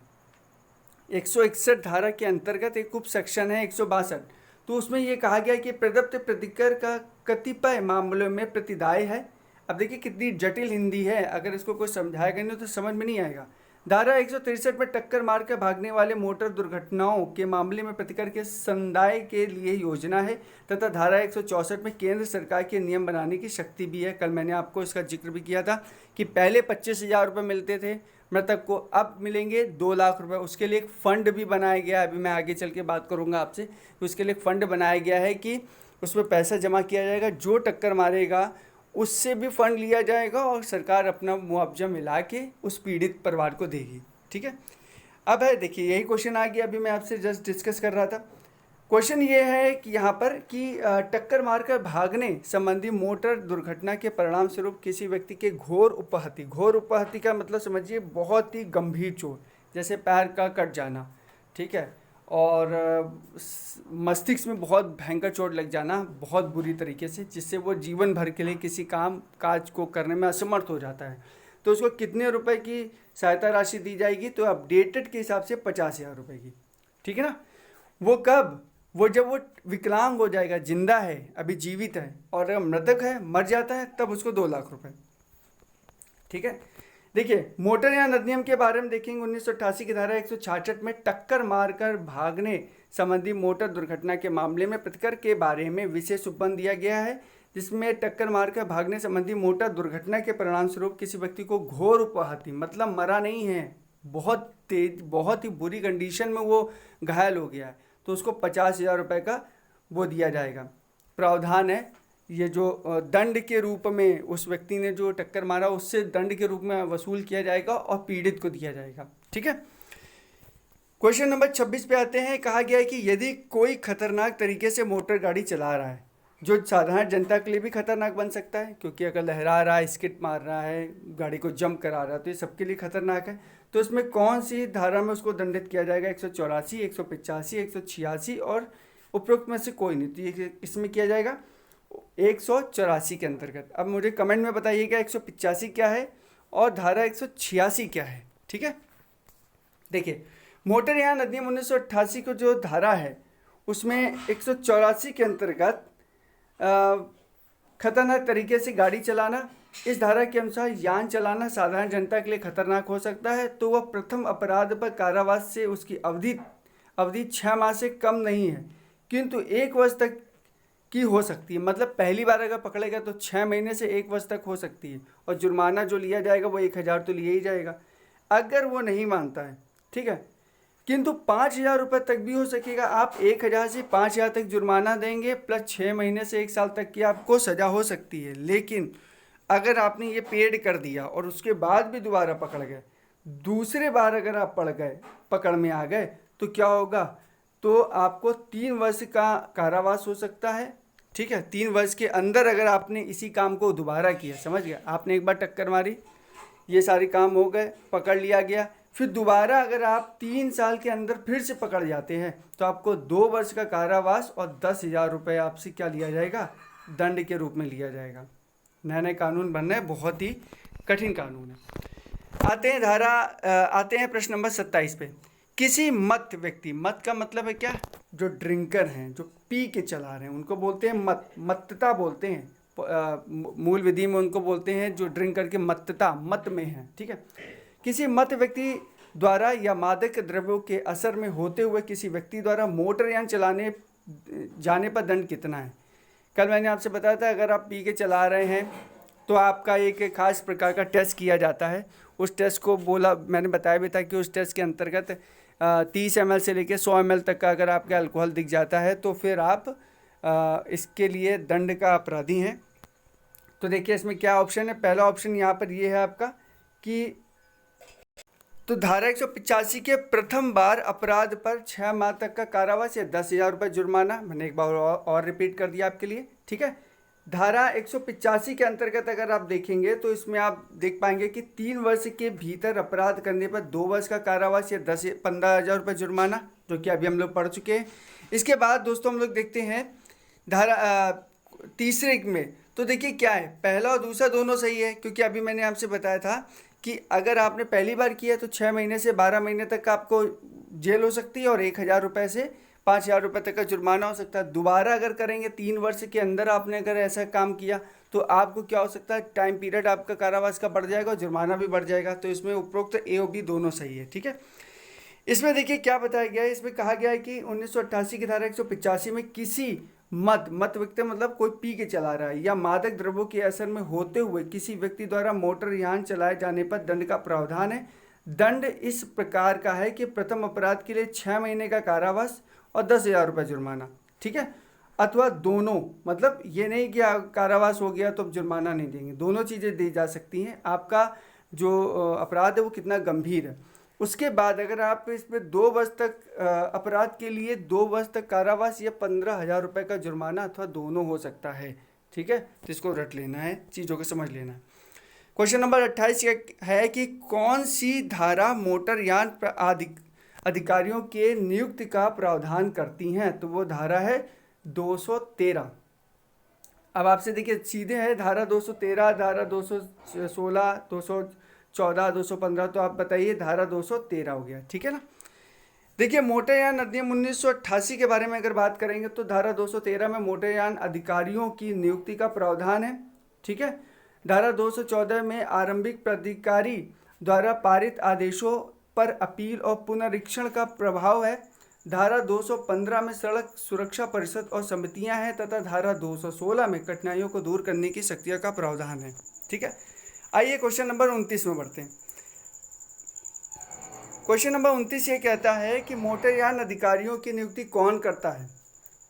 161 धारा के अंतर्गत एक उप सेक्शन है 162, तो उसमें ये कहा गया कि प्रदत्त प्रतिकर का कतिपय मामलों में प्रतिदाय है। अब देखिए कितनी जटिल हिंदी है, अगर इसको कोई समझाएगा नहीं तो समझ में नहीं आएगा। धारा 163 में टक्कर मारकर भागने वाले मोटर दुर्घटनाओं के मामले में प्रतिकर के संदाय के लिए योजना है, तथा धारा 164 में केंद्र सरकार के नियम बनाने की शक्ति भी है। कल मैंने आपको इसका जिक्र भी किया था कि पहले 25,000 रुपये मिलते थे मृतक को, अब मिलेंगे 2 लाख रुपए। उसके लिए एक फ़ंड भी बनाया गया है, अभी मैं आगे चल के बात करूंगा आपसे। तो उसके लिए फ़ंड बनाया गया है कि उसमें पैसा जमा किया जाएगा, जो टक्कर मारेगा उससे भी फ़ंड लिया जाएगा और सरकार अपना मुआवजा मिला के उस पीड़ित परिवार को देगी, ठीक है। अब है देखिए यही क्वेश्चन आ गया, अभी मैं आपसे जस्ट डिस्कस कर रहा था। क्वेश्चन ये है कि यहाँ पर कि टक्कर मारकर भागने संबंधी मोटर दुर्घटना के परिणाम स्वरूप किसी व्यक्ति के घोर उपहति का मतलब समझिए बहुत ही गंभीर चोट, जैसे पैर का कट जाना, ठीक है, और मस्तिष्क में बहुत भयंकर चोट लग जाना बहुत बुरी तरीके से, जिससे वो जीवन भर के लिए किसी काम काज को करने में असमर्थ हो जाता है। तो उसको कितने रुपए की सहायता राशि दी जाएगी? तो अपडेटेड के हिसाब से 50,000 रुपये की, ठीक है ना। वो कब? वो जब वो विकलांग हो जाएगा, जिंदा है, अभी जीवित है, और अगर मृतक है, मर जाता है, तब उसको 2 लाख रुपए, ठीक है। देखिए मोटरयान अधिनियम के बारे में देखेंगे 1988 की धारा 166 में टक्कर मारकर भागने संबंधी मोटर दुर्घटना के मामले में प्रतिकर के बारे में विशेष उपबंध दिया गया है, जिसमें टक्कर मारकर भागने संबंधी मोटर दुर्घटना के परिणाम स्वरूप किसी व्यक्ति को घोर उपहति, मतलब मरा नहीं है, बहुत तेज बहुत ही बुरी कंडीशन में वो घायल हो गया है, तो उसको 50,000 रुपये का वो दिया जाएगा, प्रावधान है। ये जो दंड के रूप में उस व्यक्ति ने जो टक्कर मारा उससे दंड के रूप में वसूल किया जाएगा और पीड़ित को दिया जाएगा, ठीक है। क्वेश्चन नंबर 26 पे आते हैं। कहा गया है कि यदि कोई खतरनाक तरीके से मोटर गाड़ी चला रहा है, जो साधारण जनता के लिए भी खतरनाक बन सकता है, क्योंकि अगर लहरा रहा है, स्किट मार रहा है, गाड़ी को जंप करा रहा है, तो ये सबके लिए खतरनाक है। तो इसमें कौन सी धारा में उसको दंडित किया जाएगा? 184, 185, 186 और उपरोक्त में से कोई नहीं, तो ये इसमें किया जाएगा 184 के अंतर्गत। अब मुझे कमेंट में बताइएगा 185 क्या है और धारा 186 क्या है, ठीक है। देखिए मोटरयान अधिनियम 1988 को जो धारा है उसमें 184 के अंतर्गत खतरनाक तरीके से गाड़ी चलाना, इस धारा के अनुसार यान चलाना साधारण जनता के लिए खतरनाक हो सकता है, तो वह प्रथम अपराध पर कारावास से उसकी अवधि 6 माह से कम नहीं है, किंतु 1 वर्ष तक की हो सकती है। मतलब पहली बार अगर पकड़ेगा तो 6 महीने से 1 वर्ष तक हो सकती है, और जुर्माना जो लिया जाएगा वो 1,000 तो लिया ही जाएगा अगर वो नहीं मानता है, ठीक है। किंतु 5,000 रुपये तक भी हो सकेगा। आप 1,000 से 5,000 तक जुर्माना देंगे, प्लस 6 महीने से 1 साल तक की आपको सज़ा हो सकती है। लेकिन अगर आपने ये पेड कर दिया और उसके बाद भी दोबारा पकड़ गए, दूसरे बार अगर आप पकड़ में आ गए, तो क्या होगा? तो आपको 3 वर्ष का कारावास हो सकता है, ठीक है। 3 वर्ष के अंदर अगर आपने इसी काम को दोबारा किया, समझ गया, आपने एक बार टक्कर मारी, ये सारे काम हो गए, पकड़ लिया गया, फिर दोबारा अगर आप 3 साल के अंदर फिर से पकड़ जाते हैं, तो आपको 2 वर्ष का कारावास और 10,000 रुपये आपसे क्या लिया जाएगा? दंड के रूप में लिया जाएगा। नए नए कानून बन रहे हैं, बहुत ही कठिन कानून है। आते हैं प्रश्न नंबर 27 पे। किसी मत व्यक्ति, मत का मतलब है क्या? जो ड्रिंकर हैं, जो पी के चला रहे हैं, उनको बोलते हैं मत्तता बोलते हैं। मूल विधि में उनको बोलते हैं जो ड्रिंक करके मत में है, ठीक है। किसी मत व्यक्ति द्वारा या मादक द्रव्यों के असर में होते हुए किसी व्यक्ति द्वारा मोटरयान चलाने जाने पर दंड कितना है? कल मैंने आपसे बताया था, अगर आप पी के चला रहे हैं तो आपका एक खास प्रकार का टेस्ट किया जाता है। उस टेस्ट को मैंने बताया भी था कि उस टेस्ट के अंतर्गत 30 ml से लेकर 100 ml तक का अगर आपका अल्कोहल दिख जाता है तो फिर आप इसके लिए दंड का अपराधी हैं। तो देखिए इसमें क्या ऑप्शन है। पहला ऑप्शन यहाँ पर ये है आपका कि तो धारा 185 के प्रथम बार अपराध पर 6 माह तक का कारावास या 10,000 रुपये जुर्माना। मैंने एक बार और रिपीट कर दिया आपके लिए, ठीक है। धारा 185 के अंतर्गत अगर आप देखेंगे तो इसमें आप देख पाएंगे कि 3 वर्ष के भीतर अपराध करने पर 2 वर्ष का कारावास या 15,000 रुपये जुर्माना, जो कि अभी हम लोग पढ़ चुके हैं। इसके बाद दोस्तों हम लोग देखते हैं धारा तीसरे में। तो देखिए क्या है, पहला और दूसरा दोनों सही है, क्योंकि अभी मैंने आपसे बताया था कि अगर आपने पहली बार किया तो 6 महीने से 12 महीने तक आपको जेल हो सकती है और 1,000 रुपये से 5,000 रुपये तक का जुर्माना हो सकता है। दोबारा अगर करेंगे 3 वर्ष के अंदर आपने अगर ऐसा काम किया तो आपको क्या हो सकता है, टाइम पीरियड आपका कारावास का बढ़ जाएगा और जुर्माना भी बढ़ जाएगा। तो इसमें उपरोक्त ए और बी दोनों सही है, ठीक है। इसमें देखिए क्या बताया गया है, इसमें कहा गया है कि 1988 की धारा 185 में किसी मत व्यक्ति मतलब कोई पी के चला रहा है या मादक द्रव्यों के असर में होते हुए किसी व्यक्ति द्वारा मोटर यान चलाए जाने पर दंड का प्रावधान है। दंड इस प्रकार का है कि प्रथम अपराध के लिए 6 महीने का कारावास और 10,000 रुपये जुर्माना, ठीक है, अथवा दोनों। मतलब ये नहीं कि कारावास हो गया तो अब जुर्माना नहीं देंगे, दोनों चीज़ें दी जा सकती हैं। आपका जो अपराध है वो कितना गंभीर है। उसके बाद अगर आप इसमें 2 वर्ष तक अपराध के लिए 2 वर्ष तक कारावास या 15,000 रुपये का जुर्माना अथवा दोनों हो सकता है। ठीक है, तो इसको रट लेना है, चीज़ों को समझ लेना है। क्वेश्चन नंबर 28 है कि कौन सी धारा मोटरयान अधिकारियों के नियुक्ति का प्रावधान करती हैं? तो वो धारा है 213। अब आपसे देखिए सीधे है धारा 213, धारा 216, 214, 215, तो आप बताइए धारा 213 हो गया। ठीक है ना। देखिए मोटरयान अधिनियम 1988 के बारे में अगर बात करेंगे तो धारा 213 में मोटरयान अधिकारियों की नियुक्ति का प्रावधान है। ठीक है। धारा 214 में आरंभिक प्राधिकारी द्वारा पारित आदेशों पर अपील और पुनरीक्षण का प्रभाव है। धारा 215 में सड़क सुरक्षा परिषद और समितियां हैं तथा धारा 216 में कठिनाइयों को दूर करने की शक्तियों का प्रावधान है। ठीक है। आइए क्वेश्चन नंबर 29 में बढ़ते हैं। क्वेश्चन नंबर 29 ये कहता है कि मोटरयान अधिकारियों की नियुक्ति कौन करता है?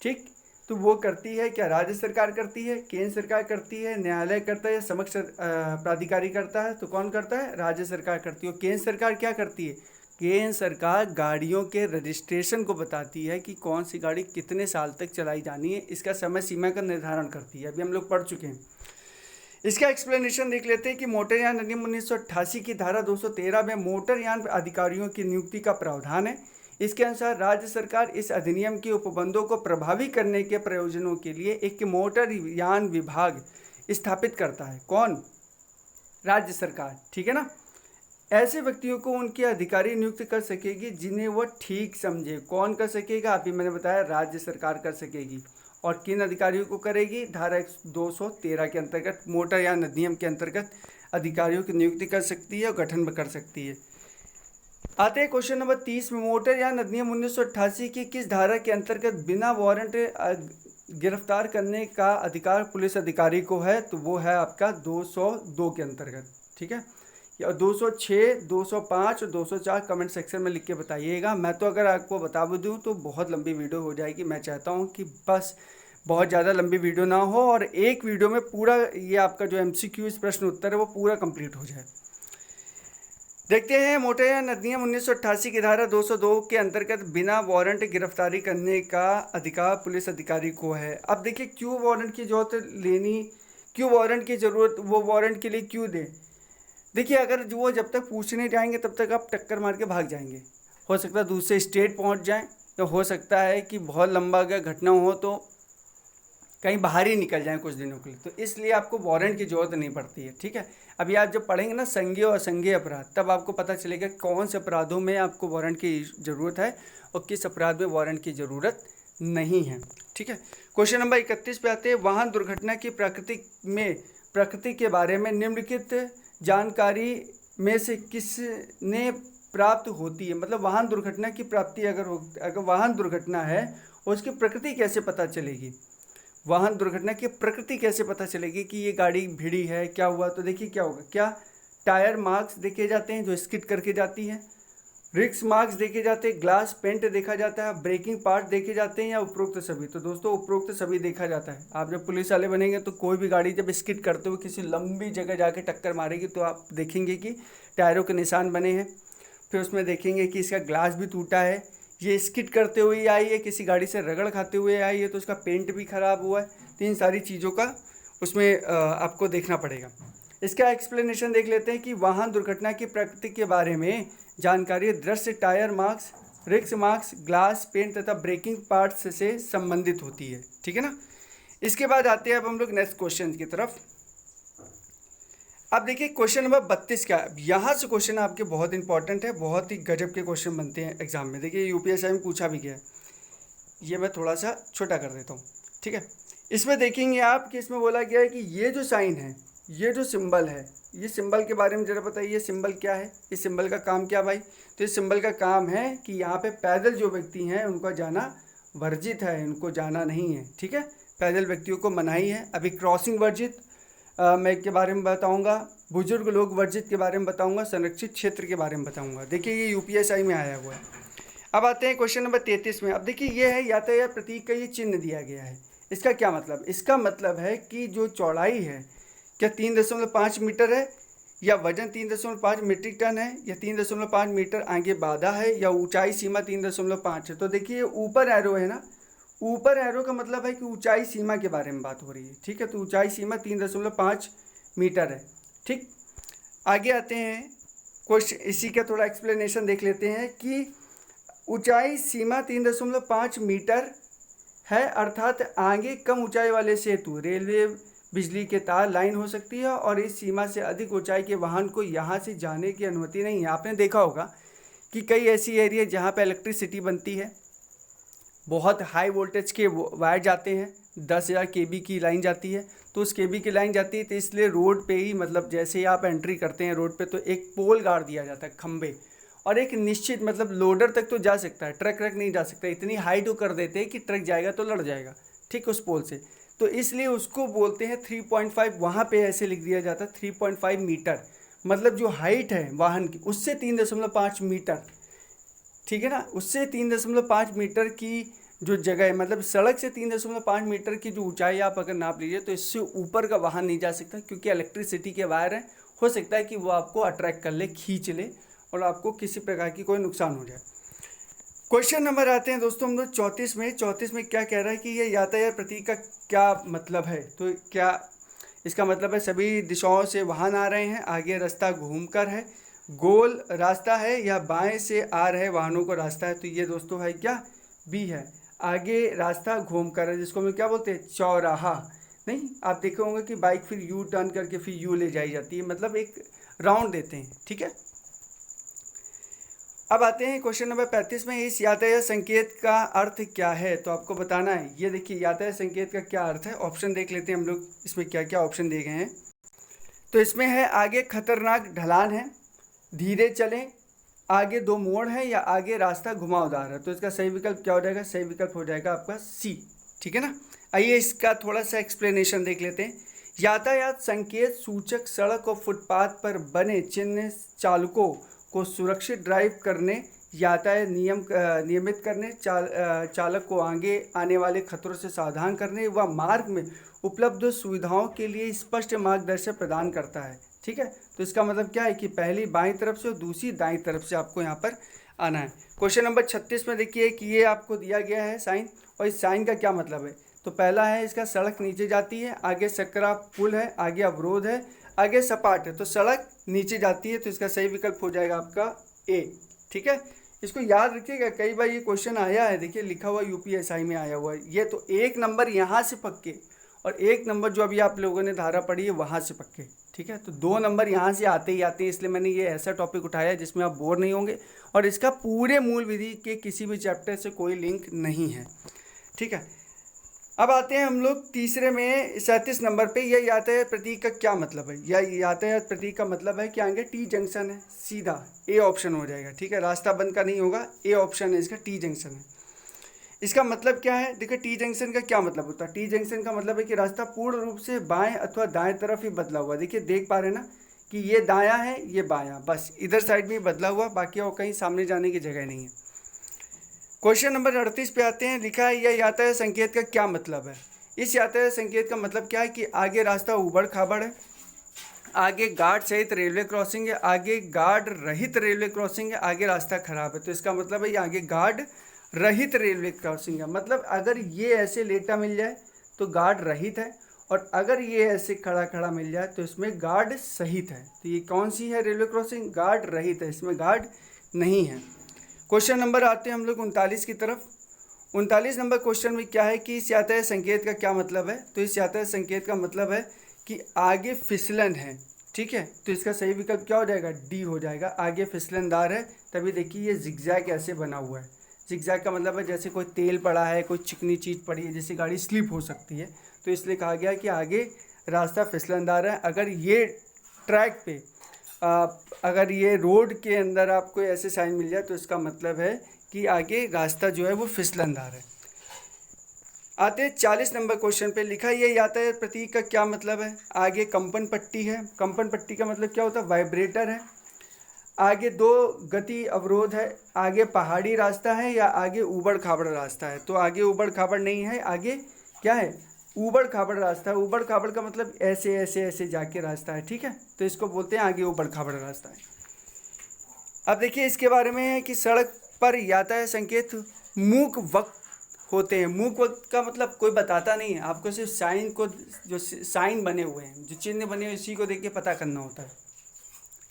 ठीक, तो वो करती है क्या? राज्य सरकार करती है, केंद्र सरकार करती है, न्यायालय करता है या समक्ष प्राधिकारी करता है? तो कौन करता है? राज्य सरकार करती है। और केंद्र सरकार क्या करती है? केंद्र सरकार गाड़ियों के रजिस्ट्रेशन को बताती है कि कौन सी गाड़ी कितने साल तक चलाई जानी है, इसका समय सीमा का निर्धारण करती है। अभी हम लोग पढ़ चुके हैं। इसका एक्सप्लेनेशन देख लेते हैं कि मोटरयान अधिनियम 1988 की धारा 213 में मोटरयान अधिकारियों की नियुक्ति का प्रावधान है। इसके अनुसार राज्य सरकार इस अधिनियम के उपबंधों को प्रभावी करने के प्रयोजनों के लिए एक मोटरयान विभाग स्थापित करता है। कौन? राज्य सरकार। ठीक है ना। ऐसे व्यक्तियों को उनके अधिकारी नियुक्त कर सकेगी जिन्हें वह ठीक समझे। कौन कर सकेगा? अभी मैंने बताया राज्य सरकार कर सकेगी। और किन अधिकारियों को करेगी? धारा 213 के अंतर्गत मोटरयान अधिनियम के अंतर्गत अधिकारियों की नियुक्ति कर सकती है और गठन कर सकती है। आते हैं क्वेश्चन नंबर 30 में। मोटरयान अधिनियम 1988 की किस धारा के अंतर्गत बिना वारंट गिरफ्तार करने का अधिकार पुलिस अधिकारी को है? तो वो है आपका 202 के अंतर्गत। ठीक है। या 206, 205 और 204 कमेंट सेक्शन में लिख के बताइएगा। मैं तो अगर आपको बता भी दूँ तो बहुत लंबी वीडियो हो जाएगी। मैं चाहता हूँ कि बस बहुत ज़्यादा लंबी वीडियो ना हो और एक वीडियो में पूरा ये आपका जो MCQ प्रश्न उत्तर है वो पूरा कंप्लीट हो जाए। देखते हैं मोटरयान अधिनियम 1988 की धारा 202 के अंतर्गत बिना वारंट गिरफ्तारी करने का अधिकार पुलिस अधिकारी को है। अब देखिए क्यों वारंट की जरूरत लेनी, क्यों वारंट की ज़रूरत, वो वारंट के लिए क्यों दे? देखिए अगर वो जब तक पूछने जाएंगे तब तक आप टक्कर मार के भाग जाएंगे। हो सकता है दूसरे स्टेट पहुंच जाएं या हो सकता है कि बहुत लंबा अगर घटना हो तो कहीं बाहर ही निकल जाएं कुछ दिनों के लिए। तो इसलिए आपको वारंट की ज़रूरत नहीं पड़ती है। ठीक है। अभी आप जब पढ़ेंगे ना संज्ञेय और असंज्ञेय अपराध, तब आपको पता चलेगा कौन से अपराधों में आपको वारंट की ज़रूरत है और किस अपराध में वारंट की ज़रूरत नहीं है। ठीक है। क्वेश्चन नंबर 31 पे आते हैं। वाहन दुर्घटना की प्रकृति के बारे में निम्नलिखित जानकारी में से किसने प्राप्त होती है? मतलब वाहन दुर्घटना की प्राप्ति अगर वाहन दुर्घटना है उसकी प्रकृति कैसे पता चलेगी? वाहन दुर्घटना की प्रकृति कैसे पता चलेगी कि ये गाड़ी भिड़ी है, क्या हुआ? तो देखिए क्या होगा, क्या टायर मार्क्स देखे जाते हैं जो स्किड करके जाती हैं, रिक्स मार्क्स देखे जाते हैं, ग्लास पेंट देखा जाता है, ब्रेकिंग पार्ट देखे जाते हैं या उपरोक्त सभी? तो दोस्तों उपरोक्त सभी देखा जाता है। आप जब पुलिस वाले बनेंगे तो कोई भी गाड़ी जब स्किड करते हुए किसी लंबी जगह जाके टक्कर मारेगी तो आप देखेंगे कि टायरों के निशान बने हैं। फिर उसमें देखेंगे कि इसका ग्लास भी टूटा है, ये स्किड करते हुए आई है, किसी गाड़ी से रगड़ खाते हुए आई है तो उसका पेंट भी ख़राब हुआ है। तो इन सारी चीज़ों का उसमें आपको देखना पड़ेगा। इसका एक्सप्लेनेशन देख लेते हैं कि वाहन दुर्घटना की प्रकृति के बारे में जानकारी दृश्य टायर मार्क्स, रिक्स मार्क्स, ग्लास पेंट तथा ब्रेकिंग पार्ट्स से संबंधित होती है। ठीक है ना। इसके बाद आते हैं अब हम लोग नेक्स्ट क्वेश्चन की तरफ। अब देखिए क्वेश्चन नंबर 32 का, यहाँ से क्वेश्चन आपके बहुत इंपॉर्टेंट है, बहुत ही गजब के क्वेश्चन बनते हैं एग्जाम में। देखिए UPSI में पूछा भी गया है, ये मैं थोड़ा सा छोटा कर देता हूँ। ठीक है। इसमें देखेंगे आप कि इसमें बोला गया है कि ये जो साइन है, ये जो सिंबल है, ये सिंबल के बारे में ज़रा बताइए। सिंबल क्या है? इस सिंबल का काम क्या भाई? तो इस सिंबल का काम है कि यहाँ पे पैदल जो व्यक्ति हैं उनको जाना वर्जित है, उनको जाना नहीं है। ठीक है। पैदल व्यक्तियों को मनाही है। अभी क्रॉसिंग वर्जित मैं के बारे में बताऊंगा, बुजुर्ग लोग वर्जित के बारे में बताऊंगा, संरक्षित क्षेत्र के बारे में बताऊंगा। देखिए ये UPSI में आया हुआ है। अब आते हैं क्वेश्चन नंबर 33 में। अब देखिए ये है यातायात प्रतीक का ये चिन्ह दिया गया है। इसका क्या मतलब? इसका मतलब है कि जो चौड़ाई है क्या 3.5 मीटर है या वजन 3.5 मीट्रिक टन है, या 3.5 मीटर आगे बाधा है, या ऊंचाई सीमा 3.5 है। तो देखिए ऊपर एरो है ना, ऊपर एरो का मतलब है कि ऊंचाई सीमा के बारे में बात हो रही है, ठीक है। तो ऊंचाई सीमा 3.5 मीटर है, ठीक। आगे आते हैं क्वेश्चन, इसी का थोड़ा एक्सप्लेनेशन देख लेते हैं कि ऊंचाई सीमा 3.5 मीटर है, अर्थात आगे कम ऊंचाई वाले सेतु, रेलवे, बिजली के तार, लाइन हो सकती है, और इस सीमा से अधिक ऊंचाई के वाहन को यहाँ से जाने की अनुमति नहीं है। आपने देखा होगा कि कई ऐसी एरिया जहाँ पे इलेक्ट्रिसिटी बनती है, बहुत हाई वोल्टेज के वायर जाते हैं, 10,000 kV की लाइन जाती है, तो उस kV की लाइन जाती है, तो इसलिए रोड पे ही, मतलब जैसे ही आप एंट्री करते हैं रोड पे, तो एक पोल गाड़ दिया जाता है, खंबे, और एक निश्चित मतलब लोडर तक तो जा सकता है, ट्रक नहीं जा सकता, इतनी हाइट वो कर देते हैं कि ट्रक जाएगा तो लड़ जाएगा, ठीक, उस पोल से। तो इसलिए उसको बोलते हैं 3.5, वहाँ पे ऐसे लिख दिया जाता है 3.5 मीटर, मतलब जो हाइट है वाहन की उससे 3.5 मीटर, ठीक है ना, उससे 3.5 मीटर की जो जगह है, मतलब सड़क से 3.5 मीटर की जो ऊंचाई आप अगर नाप लीजिए, तो इससे ऊपर का वाहन नहीं जा सकता, क्योंकि इलेक्ट्रिसिटी के वायर हैं, हो सकता है कि वो आपको अट्रैक्ट कर ले, खींच ले, और आपको किसी प्रकार की कोई नुकसान हो जाए। क्वेश्चन नंबर आते हैं दोस्तों हम लोग 34 में। 34 में क्या कह रहा है कि ये यातायात प्रतीक का क्या मतलब है। तो क्या इसका मतलब है सभी दिशाओं से वाहन आ रहे हैं, आगे रास्ता घूमकर है, गोल रास्ता है, या बाएं से आ रहे वाहनों को रास्ता है। तो ये दोस्तों है क्या, बी है, आगे रास्ता घूमकर है, जिसको हम लोग क्या बोलते हैं, चौराहा। नहीं, आप देखे होंगे कि बाइक फिर यू टर्न करके फिर यू ले जाई जाती है, मतलब एक राउंड देते हैं, ठीक है। अब आते हैं क्वेश्चन नंबर 35 में, इस यातायात संकेत का अर्थ क्या है। तो आपको बताना है, ये देखिए यातायात संकेत का क्या अर्थ है। ऑप्शन देख लेते हैं हम लोग, इसमें क्या क्या ऑप्शन दिए गए हैं। तो इसमें है, आगे खतरनाक ढलान है, धीरे चलें, आगे 2 मोड़ है, या आगे रास्ता घुमावदार है। तो इसका सही विकल्प क्या हो जाएगा, सही विकल्प हो जाएगा आपका सी, ठीक है ना। आइए इसका थोड़ा सा एक्सप्लेनेशन देख लेते हैं। यातायात संकेत सूचक सड़क और फुटपाथ पर बने चिन्ह चालकों को सुरक्षित ड्राइव करने, यातायात नियमित करने, चालक को आगे आने वाले खतरों से सावधान करने व मार्ग में उपलब्ध सुविधाओं के लिए स्पष्ट मार्गदर्शन प्रदान करता है, ठीक है। तो इसका मतलब क्या है कि पहली बाईं तरफ से और दूसरी दाईं तरफ से आपको यहाँ पर आना है। क्वेश्चन नंबर 36 में देखिए कि ये आपको दिया गया है साइन, और इस साइन का क्या मतलब है। तो पहला है इसका, सड़क नीचे जाती है, आगे सकरा पुल है, आगे अवरोध है, आगे सपाट है, तो सड़क नीचे जाती है। तो इसका सही विकल्प हो जाएगा आपका ए, ठीक है। इसको याद रखिएगा, कई बार ये क्वेश्चन आया है, देखिए लिखा हुआ यूपीएसआई में आया हुआ है ये। तो 1 नंबर यहाँ से पक्के, और 1 नंबर जो अभी आप लोगों ने धारा पढ़ी है वहाँ से पक्के, ठीक है। तो 2 नंबर यहाँ से आते ही आते हैं, इसलिए मैंने ये ऐसा टॉपिक उठाया जिसमें आप बोर नहीं होंगे, और इसका पूरे मूल विधि के किसी भी चैप्टर से कोई लिंक नहीं है, ठीक है। अब आते हैं हम लोग तीसरे में 37 नंबर पे, यह यातायात प्रतीक का क्या मतलब है। यह यातायात प्रतीक का मतलब है कि आगे टी जंक्शन है, सीधा ए ऑप्शन हो जाएगा, ठीक है। रास्ता बंद का नहीं होगा, ए ऑप्शन है इसका, टी जंक्शन है। इसका मतलब क्या है, देखिए टी जंक्शन का क्या मतलब होता है। टी जंक्शन का मतलब है कि रास्ता पूर्ण रूप से बाएं अथवा दाएं तरफ ही बदला हुआ। देखिए देख पा रहे हैं ना कि ये दायां है, ये बायां, बस इधर साइड में बदला हुआ, बाकी और कहीं सामने जाने की जगह नहीं है। क्वेश्चन नंबर 38 पे आते हैं, लिखा है यह यातायात संकेत का क्या मतलब है। इस यातायात संकेत का मतलब क्या है कि आगे रास्ता उबड़ खाबड़ है, आगे गार्ड सहित रेलवे क्रॉसिंग है, आगे गार्ड रहित रेलवे क्रॉसिंग है, आगे रास्ता खराब है। तो इसका मतलब है ये आगे गार्ड रहित रेलवे क्रॉसिंग है, मतलब अगर ये ऐसे लेटा मिल जाए तो गार्ड रहित है, और अगर ये ऐसे खड़ा खड़ा मिल जाए तो इसमें गार्ड सहित है। तो ये कौन सी है रेलवे क्रॉसिंग, गार्ड रहित है, इसमें गार्ड नहीं है। क्वेश्चन नंबर आते हैं हम लोग 39 की तरफ। 39 नंबर क्वेश्चन में क्या है कि इस यातायात संकेत का क्या मतलब है। तो इस यातायात संकेत का मतलब है कि आगे फिसलन है, ठीक है। तो इसका सही विकल्प क्या हो जाएगा, डी हो जाएगा, आगे फिसलनदार है। तभी देखिए ये जिगजैग ऐसे बना हुआ है। जिगजैग का मतलब है जैसे कोई तेल पड़ा है, कोई चिकनी चीज़ पड़ी है, जैसे गाड़ी स्लिप हो सकती है, तो इसलिए कहा गया कि आगे रास्ता फिसलनदार है। अगर ये ट्रैक पे अगर ये रोड के अंदर आपको ऐसे साइन मिल जाए तो इसका मतलब है कि आगे रास्ता जो है वो फिसलनदार है। आते 40 नंबर क्वेश्चन पे, लिखा ये यातायात प्रतीक का क्या मतलब है। आगे कंपन पट्टी है, कंपन पट्टी का मतलब क्या होता है, वाइब्रेटर है, आगे 2 गति अवरोध है, आगे पहाड़ी रास्ता है, या आगे ऊबड़ खाबड़ रास्ता है। तो आगे ऊबड़ खाबड़ नहीं है, आगे क्या है, ऊबड़ खाबड़ रास्ता है। ऊबड़ खाबड़ का मतलब ऐसे ऐसे ऐसे जाके रास्ता है, ठीक है, तो इसको बोलते हैं आगे ऊबड़ खाबड़ रास्ता है। अब देखिए इसके बारे में है कि सड़क पर यातायात संकेत मूक वक्त होते हैं। मूक वक्त का मतलब कोई बताता नहीं है आपको, सिर्फ साइन को, जो साइन बने हुए हैं, जो चिन्ह बने हुए, इसी को देख के पता करना होता है।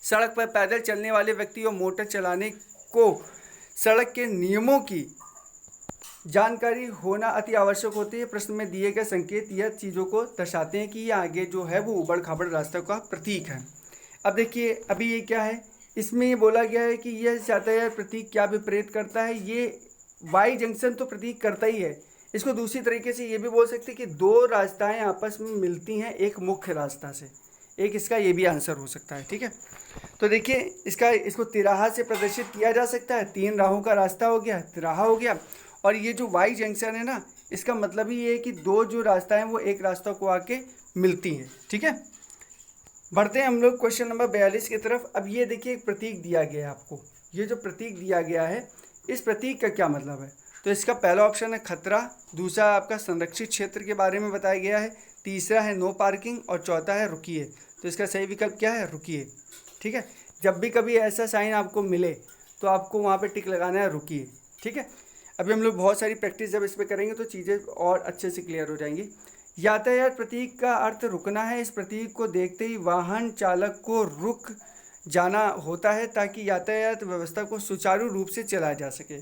सड़क पर पैदल चलने वाले व्यक्ति और मोटर चलाने को सड़क के नियमों की जानकारी होना अति आवश्यक होती है। प्रश्न में दिए गए संकेत यह चीज़ों को दर्शाते हैं कि ये आगे जो है वो ऊबड़ खाबड़ रास्ते का प्रतीक है। अब देखिए अभी ये क्या है, इसमें ये बोला गया है कि यह यातायात प्रतीक क्या विपरीत करता है। ये वाई जंक्शन तो प्रतीक करता ही है। इसको दूसरी तरीके से ये भी बोल सकते हैं कि दो रास्ताएं आपस में मिलती हैं एक मुख्य रास्ता से, एक इसका ये भी आंसर हो सकता है, ठीक है। तो देखिए इसको तिराहा से प्रदर्शित किया जा सकता है। 3 राहों का रास्ता हो गया, तिराहा हो गया। और ये जो वाई जंक्शन है ना, इसका मतलब ही ये है कि दो जो रास्ता है वो एक रास्ता को आके मिलती हैं, ठीक है। बढ़ते हैं हम लोग क्वेश्चन नंबर 42 की तरफ। अब ये देखिए एक प्रतीक दिया गया है आपको। ये जो प्रतीक दिया गया है, इस प्रतीक का क्या मतलब है। तो इसका पहला ऑप्शन है खतरा, दूसरा आपका संरक्षित क्षेत्र के बारे में बताया गया है, तीसरा है नो पार्किंग और चौथा है रुकिए। तो इसका सही विकल्प क्या है, रुकिए, ठीक है। जब भी कभी ऐसा साइन आपको मिले तो आपको वहाँ पे टिक लगाना है, रुकिए, ठीक है। अभी हम लोग बहुत सारी प्रैक्टिस जब इस पर करेंगे तो चीज़ें और अच्छे से क्लियर हो जाएंगी। यातायात प्रतीक का अर्थ रुकना है। इस प्रतीक को देखते ही वाहन चालक को रुक जाना होता है ताकि यातायात व्यवस्था को सुचारू रूप से चलाया जा सके।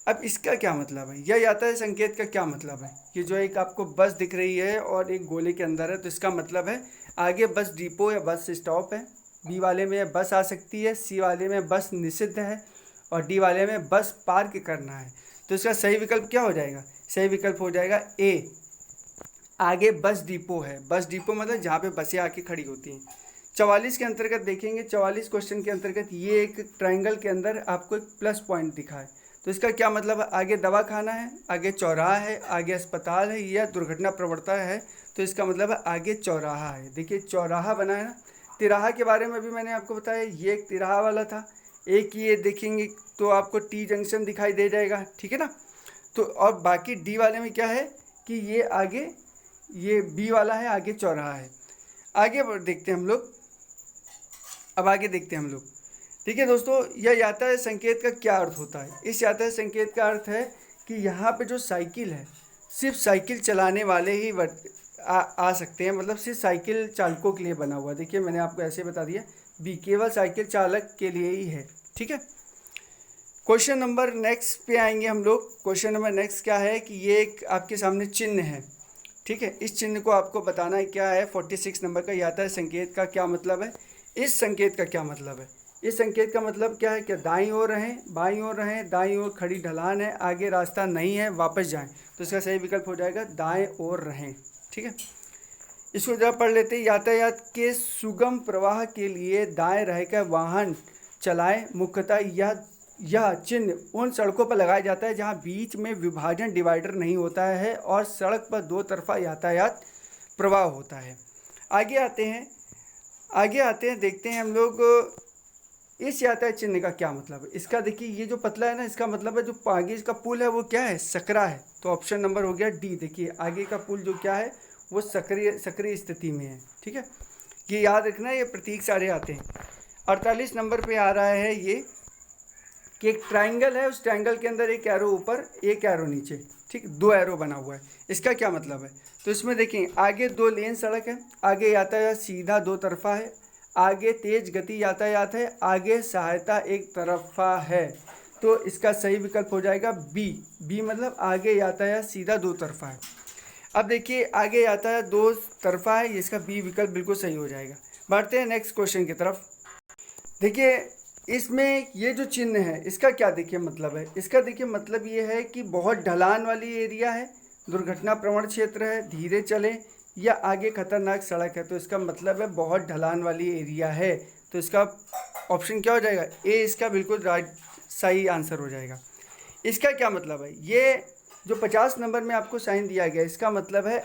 अब इसका क्या मतलब है, यह यातायात संकेत का क्या मतलब है। ये जो एक आपको बस दिख रही है और एक गोले के अंदर है, तो इसका मतलब है आगे बस डिपो या बस स्टॉप है। बी वाले में बस आ सकती है, सी वाले में बस निषिद्ध है और डी वाले में बस पार्क करना है। तो इसका सही विकल्प क्या हो जाएगा, सही विकल्प हो जाएगा ए, आगे बस डिपो है। बस डिपो मतलब जहाँ पे बसें आके खड़ी होती हैं। 44 के अंतर्गत देखेंगे, 44 क्वेश्चन के अंतर्गत ये एक ट्रायंगल के अंदर आपको एक प्लस पॉइंट दिखा है। तो इसका क्या मतलब है, आगे दवा खाना है, आगे चौराहा है, आगे अस्पताल है या दुर्घटना प्रवणता है। तो इसका मतलब है आगे चौराहा है। देखिए चौराहा बना है ना। तिराहा के बारे में भी मैंने आपको बताया, ये एक तिराहा वाला था। एक ये देखेंगे तो आपको टी जंक्शन दिखाई दे जाएगा, ठीक है ना। तो और बाकी डी वाले में क्या है कि ये आगे, ये बी वाला है, आगे चौराहा है। आगे देखते हैं हम लोग, अब आगे देखते हैं हम लोग। ठीक है दोस्तों, यह यातायात संकेत का क्या अर्थ होता है। इस यातायात संकेत का अर्थ है कि यहाँ पे जो साइकिल है, सिर्फ साइकिल चलाने वाले ही आ सकते हैं, मतलब सिर्फ साइकिल चालकों के लिए बना हुआ। देखिए मैंने आपको ऐसे बता दिया, बी केवल साइकिल चालक के लिए ही है, ठीक है। क्वेश्चन नंबर नेक्स्ट पे आएंगे हम लोग। क्वेश्चन नंबर नेक्स्ट क्या है कि ये एक आपके सामने चिन्ह है, ठीक है। इस चिन्ह को आपको बताना है क्या है। 46 नंबर का यातायात संकेत का क्या मतलब है, इस संकेत का क्या मतलब है। इस संकेत का मतलब क्या है, क्या दाईं ओर रहें, बाईं ओर रहें, दाईं ओर खड़ी ढलान है, आगे रास्ता नहीं है, वापस जाएं। तो इसका सही विकल्प हो जाएगा दाएं ओर रहें, ठीक है। इसको जरा पढ़ लेते हैं। यातायात के सुगम प्रवाह के लिए दाएं रहकर वाहन चलाएं। मुख्यतः यह चिन्ह उन सड़कों पर लगाया जाता है जहां बीच में विभाजन डिवाइडर नहीं होता है और सड़क पर दो तरफा यातायात प्रवाह होता है। आगे आते हैं, देखते हैं हम लोग इस यातायात चिन्ह का क्या मतलब है। इसका देखिए ये जो पतला है ना, इसका मतलब है जो आगे इसका पुल है वो क्या है, सकरा है। तो ऑप्शन नंबर हो गया डी। देखिए आगे का पुल जो क्या है वो सक्रिय स्थिति में है, ठीक है। ये याद रखना, ये प्रतीक सारे आते हैं। 48 नंबर पे आ रहा है ये कि एक ट्रायंगल है, उस ट्रायंगल के अंदर एक एरो ऊपर, एक एरो नीचे, ठीक, 2 एरो बना हुआ है। इसका क्या मतलब है, तो इसमें देखें आगे 2 लेन सड़क है, आगे यातायात सीधा 2 तरफा है, आगे तेज गति यातायात है, आगे सहायता एक तरफा है। तो इसका सही विकल्प हो जाएगा बी मतलब आगे यातायात सीधा 2 तरफा है। अब देखिए आगे यातायात 2 तरफा है, इसका बी विकल्प बिल्कुल सही हो जाएगा। बढ़ते हैं नेक्स्ट क्वेश्चन की तरफ। देखिए इसमें ये जो चिन्ह है इसका क्या देखिए मतलब है। इसका देखिए मतलब ये है कि बहुत ढलान वाली एरिया है, दुर्घटना प्रवण क्षेत्र है, धीरे चलें या आगे खतरनाक सड़क है। तो इसका मतलब है बहुत ढलान वाली एरिया है। तो इसका ऑप्शन क्या हो जाएगा, ए इसका बिल्कुल राइट सही आंसर हो जाएगा। इसका क्या मतलब है, ये जो 50 नंबर में आपको साइन दिया गया, इसका मतलब है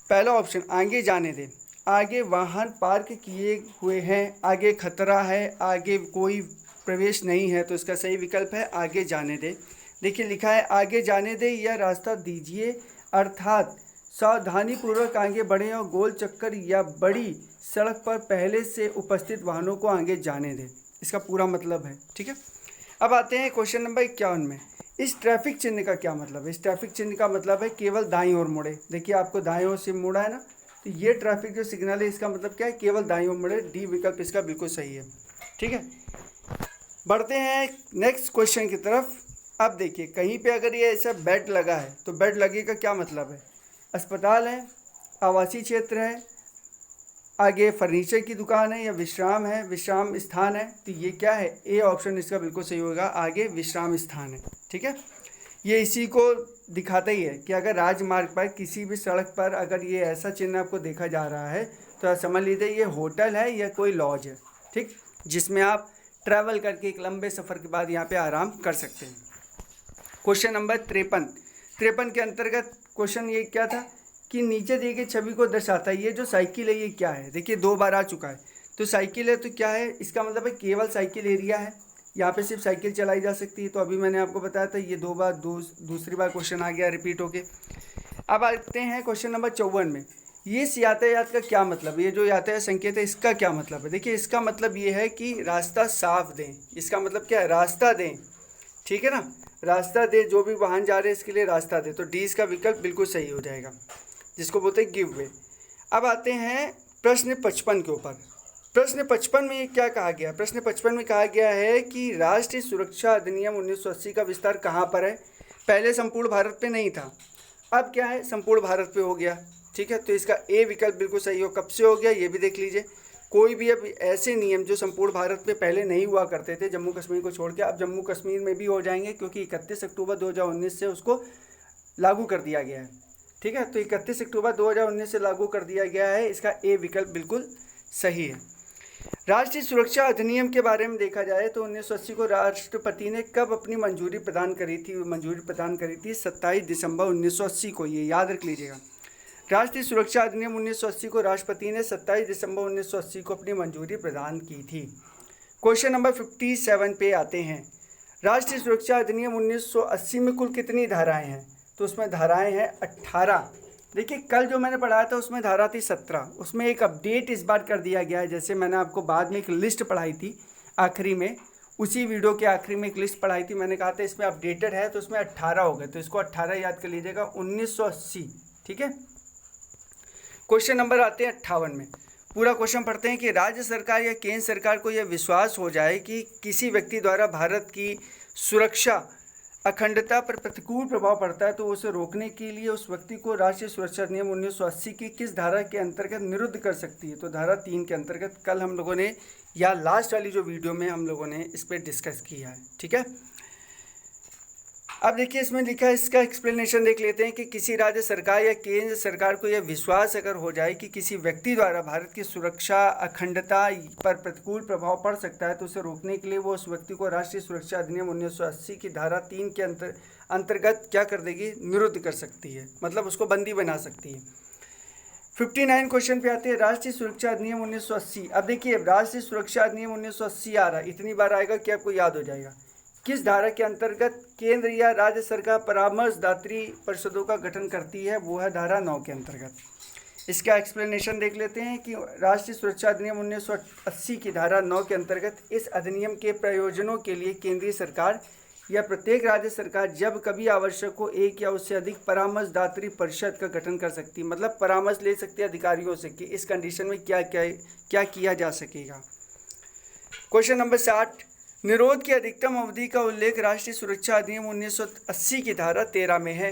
पहला ऑप्शन आगे जाने दें, आगे वाहन पार्क किए हुए हैं, आगे खतरा है, आगे कोई प्रवेश नहीं है। तो इसका सही विकल्प है आगे जाने दें। देखिए लिखा है आगे जाने दें या रास्ता दीजिए, अर्थात सावधानीपूर्वक आगे बढ़ें और गोल चक्कर या बड़ी सड़क पर पहले से उपस्थित वाहनों को आगे जाने दें। इसका पूरा मतलब है, ठीक है। अब आते हैं क्वेश्चन नंबर 51 में। इस ट्रैफिक चिन्ह का क्या मतलब है? इस ट्रैफिक चिन्ह का मतलब है केवल दाईं ओर मुड़े। देखिए आपको दाईं ओर से मुड़ा है ना, तो ये ट्रैफिक जो सिग्नल है इसका मतलब क्या है? केवल दाईं ओर मुड़े। डी विकल्प इसका बिल्कुल सही है, ठीक है। बढ़ते हैं नेक्स्ट क्वेश्चन की तरफ। अब देखिए कहीं पे अगर ये ऐसा बेड लगा है तो बेड लगे का क्या मतलब है? अस्पताल है, आवासीय क्षेत्र है, आगे फर्नीचर की दुकान है, या विश्राम है, विश्राम स्थान है। तो ये क्या है? ए ऑप्शन इसका बिल्कुल सही होगा, आगे विश्राम स्थान है, ठीक है। ये इसी को दिखाता ही है कि अगर राजमार्ग पर किसी भी सड़क पर अगर ये ऐसा चिन्ह आपको देखा जा रहा है तो आप समझ लीजिए ये होटल है या कोई लॉज है, ठीक, जिसमें आप ट्रैवल करके एक लंबे सफ़र के बाद यहाँ पे आराम कर सकते हैं। क्वेश्चन नंबर 53 के अंतर्गत क्वेश्चन ये क्या था कि नीचे दी गई छवि को दर्शाता है। ये जो साइकिल है ये क्या है? देखिए 2 बार आ चुका है। तो साइकिल है तो क्या है? इसका मतलब है केवल साइकिल एरिया है, यहाँ पे सिर्फ साइकिल चलाई जा सकती है। तो अभी मैंने आपको बताया था ये 2 बार दूसरी बार क्वेश्चन आ गया रिपीट होके। अब आते हैं क्वेश्चन नंबर 54 में। ये यातायात का क्या मतलब है? ये जो यातायात संकेत है इसका क्या मतलब है? देखिए इसका मतलब ये है कि रास्ता साफ दें। इसका मतलब क्या है? रास्ता दें, ठीक है ना, रास्ता दे, जो भी वाहन जा रहे हैं इसके लिए रास्ता दे। तो डी इसका विकल्प बिल्कुल सही हो जाएगा, जिसको बोलते हैं गिव वे। अब आते हैं प्रश्न 55 के ऊपर। प्रश्न 55 में क्या कहा गया? प्रश्न 55 में कहा गया है कि राष्ट्रीय सुरक्षा अधिनियम 1980 का विस्तार कहाँ पर है? पहले संपूर्ण भारत पे नहीं था, अब क्या है? संपूर्ण भारत पे हो गया, ठीक है। तो इसका ए विकल्प बिल्कुल सही हो। कब से हो गया ये भी देख लीजिए। कोई भी अब ऐसे नियम जो संपूर्ण भारत पे पहले नहीं हुआ करते थे, जम्मू कश्मीर को छोड़ के, अब जम्मू कश्मीर में भी हो जाएंगे, क्योंकि 31 अक्टूबर 2019 से उसको लागू कर दिया गया है, ठीक है। तो 31 अक्टूबर 2019 से लागू कर दिया गया है। इसका ए विकल्प बिल्कुल सही है। राष्ट्रीय सुरक्षा अधिनियम के बारे में देखा जाए तो 1980 को राष्ट्रपति ने कब अपनी मंजूरी प्रदान करी थी? मंजूरी प्रदान करी थी 27 दिसंबर 1980 को। ये याद रख लीजिएगा। राष्ट्रीय सुरक्षा अधिनियम 1980 को राष्ट्रपति ने 27 दिसंबर 1980 को अपनी मंजूरी प्रदान की थी। क्वेश्चन नंबर 57 पे आते हैं। राष्ट्रीय सुरक्षा अधिनियम 1980 में कुल कितनी धाराएं हैं? तो उसमें धाराएं हैं 18। देखिए कल जो मैंने पढ़ाया था उसमें धारा थी 17, उसमें एक अपडेट इस बार कर दिया गया है। जैसे मैंने आपको बाद में एक लिस्ट पढ़ाई थी आखिरी में, उसी वीडियो के आखिरी में एक लिस्ट पढ़ाई थी, मैंने कहा था इसमें अपडेटेड है, तो उसमें 18 हो गए। तो इसको 18 याद कर लीजिएगा, 1980, ठीक है। क्वेश्चन नंबर आते हैं 58 में। पूरा क्वेश्चन पढ़ते हैं कि राज्य सरकार या केंद्र सरकार को यह विश्वास हो जाए कि किसी व्यक्ति द्वारा भारत की सुरक्षा अखंडता पर प्रतिकूल प्रभाव पड़ता है तो उसे रोकने के लिए उस व्यक्ति को राष्ट्रीय सुरक्षा अधिनियम 1980 की किस धारा के अंतर्गत निरुद्ध कर सकती है? तो धारा 3 के अंतर्गत कल हम लोगों ने, या लास्ट वाली जो वीडियो में हम लोगों ने इस पर डिस्कस किया है, ठीक है। अब देखिए इसमें लिखा है, इसका एक्सप्लेनेशन देख लेते हैं कि किसी राज्य सरकार या केंद्र सरकार को यह विश्वास अगर हो जाए कि किसी व्यक्ति द्वारा भारत की सुरक्षा अखंडता पर प्रतिकूल प्रभाव पड़ सकता है तो उसे रोकने के लिए वो उस व्यक्ति को राष्ट्रीय सुरक्षा अधिनियम 1980 की धारा 3 के अंतर्गत क्या कर देगी? निरुद्ध कर सकती है, मतलब उसको बंदी बना सकती है। 59 क्वेश्चन पे आते हैं, राष्ट्रीय सुरक्षा अधिनियम 1980। अब देखिए राष्ट्रीय सुरक्षा अधिनियम 1980 आ रहा है, इतनी बार आएगा कि आपको याद हो जाएगा। किस धारा के अंतर्गत केंद्र या राज्य सरकार परामर्शदात्री परिषदों का गठन करती है? वो है धारा 9 के अंतर्गत। इसका एक्सप्लेनेशन देख लेते हैं कि राष्ट्रीय सुरक्षा अधिनियम 1980 की धारा 9 के अंतर्गत इस अधिनियम के प्रयोजनों के लिए केंद्रीय सरकार या प्रत्येक राज्य सरकार जब कभी आवश्यक हो एक या उससे अधिक परामर्शदात्री परिषद का गठन कर सकती है। मतलब परामर्श ले सकती है अधिकारियों से कि इस कंडीशन में क्या किया जा सकेगा। क्वेश्चन नंबर 60, निरोध की अधिकतम अवधि का उल्लेख राष्ट्रीय सुरक्षा अधिनियम 1980 की धारा 13 में है।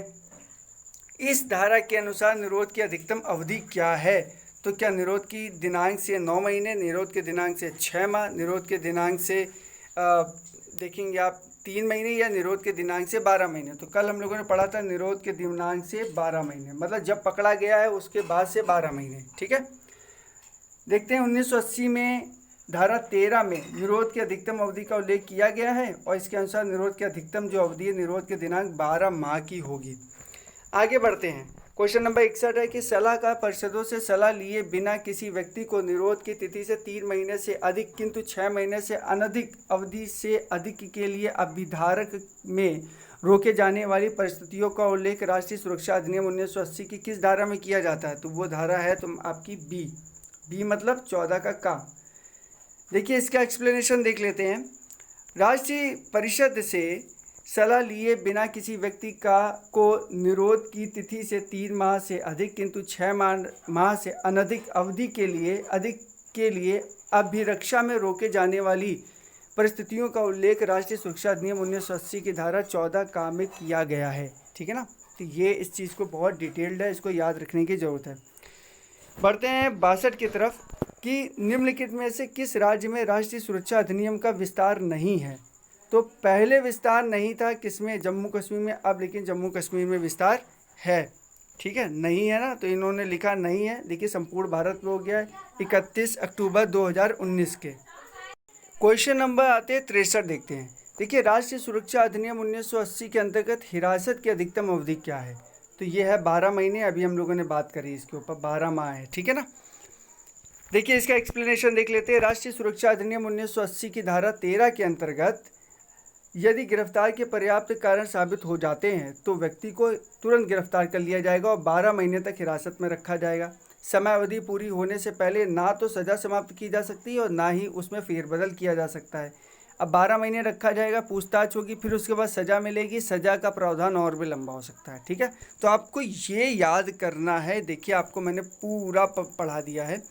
इस धारा के अनुसार निरोध की अधिकतम अवधि क्या है? तो क्या निरोध की दिनांक से 9 महीने, निरोध के दिनांक से 6 माह, निरोध के दिनांक से देखेंगे आप 3 महीने, या निरोध के दिनांक से 12 महीने। तो कल हम लोगों ने पढ़ा था निरोध के दिनांक से 12 महीने, मतलब जब पकड़ा गया है उसके बाद से 12 महीने, ठीक है। देखते हैं 1980 में धारा 13 में निरोध की अधिकतम अवधि का उल्लेख किया गया है और इसके अनुसार निरोध की अधिकतम जो अवधि है निरोध के दिनांक 12 माह की होगी। आगे बढ़ते हैं। क्वेश्चन नंबर 61 है कि सलाहकार परिषदों से सलाह लिए बिना किसी व्यक्ति को निरोध की तिथि से 3 महीने से अधिक किंतु 6 महीने से अनधिक अवधि से अधिक के लिए अभिधारक में रोके जाने वाली परिस्थितियों का उल्लेख राष्ट्रीय सुरक्षा अधिनियम 1980 की किस धारा में किया जाता है? तो वो धारा है तुम आपकी बी मतलब 14 का का। देखिए इसका एक्सप्लेनेशन देख लेते हैं। राष्ट्रीय परिषद से सलाह लिए बिना किसी व्यक्ति को निरोध की तिथि से 3 माह से अधिक किंतु 6 माह से अनधिक अवधि के लिए अभिरक्षा में रोके जाने वाली परिस्थितियों का उल्लेख राष्ट्रीय सुरक्षा अधिनियम 1980 की धारा 14 का में किया गया है। ठीक है ना। तो ये इस चीज़ को बहुत डिटेल्ड है, इसको याद रखने की ज़रूरत है। बढ़ते हैं 62 की तरफ कि निम्नलिखित में से किस राज्य में राष्ट्रीय सुरक्षा अधिनियम का विस्तार नहीं है? तो पहले विस्तार नहीं था किसमें? जम्मू कश्मीर में। अब लेकिन जम्मू कश्मीर में विस्तार है। ठीक है, नहीं है ना, तो इन्होंने लिखा नहीं है। देखिए संपूर्ण भारत में हो गया है 31 अक्टूबर 2019 के। क्वेश्चन नंबर आते हैं 63, देखते हैं। देखिए राष्ट्रीय सुरक्षा अधिनियम 1980 के अंतर्गत हिरासत की अधिकतम अवधि क्या है? तो ये है 12 महीने। अभी हम लोगों ने बात करी इसके ऊपर, 12 माह है। ठीक है ना। देखिए इसका एक्सप्लेनेशन देख लेते हैं। राष्ट्रीय सुरक्षा अधिनियम 1980 की धारा 13 के अंतर्गत यदि गिरफ्तार के पर्याप्त कारण साबित हो जाते हैं तो व्यक्ति को तुरंत गिरफ्तार कर लिया जाएगा और 12 महीने तक हिरासत में रखा जाएगा। समय अवधि पूरी होने से पहले ना तो सज़ा समाप्त की जा सकती है और ना ही उसमें फेरबदल किया जा सकता है। अब 12 महीने रखा जाएगा, पूछताछ होगी, फिर उसके बाद सज़ा मिलेगी। सज़ा का प्रावधान और भी लंबा हो सकता है। ठीक है, तो आपको ये याद करना है। देखिए आपको मैंने पूरा पढ़ा दिया है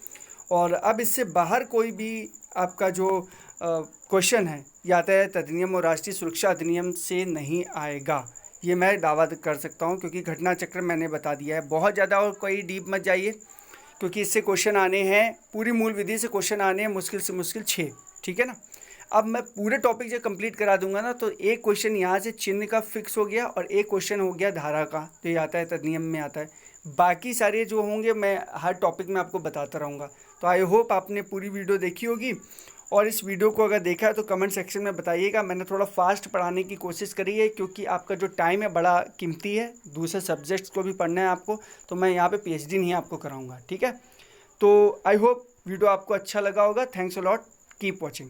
और अब इससे बाहर कोई भी आपका जो क्वेश्चन है यातायात अधिनियम और राष्ट्रीय सुरक्षा अधिनियम से नहीं आएगा, ये मैं दावा कर सकता हूँ, क्योंकि घटना चक्र मैंने बता दिया है। बहुत ज़्यादा और कोई डीप मत जाइए, क्योंकि इससे क्वेश्चन आने हैं, पूरी मूल विधि से क्वेश्चन आने हैं मुश्किल से मुश्किल 6। ठीक है ना। अब मैं पूरे टॉपिक जब कंप्लीट करा दूंगा ना, तो एक क्वेश्चन यहाँ से चिन्ह का फिक्स हो गया और एक क्वेश्चन हो गया धारा का, तो यातायात अधिनियम में आता है। बाकी सारे जो होंगे मैं हर टॉपिक में आपको बताता रहूँगा। तो आई होप आपने पूरी वीडियो देखी होगी, और इस वीडियो को अगर देखा है तो कमेंट सेक्शन में बताइएगा। मैंने थोड़ा फास्ट पढ़ाने की कोशिश करी है, क्योंकि आपका जो टाइम है बड़ा कीमती है, दूसरे सब्जेक्ट्स को भी पढ़ना है आपको, तो मैं यहाँ पे पीएचडी नहीं आपको कराऊंगा। ठीक है, तो आई होप वीडियो आपको अच्छा लगा होगा। Thanks a lot, keep watching.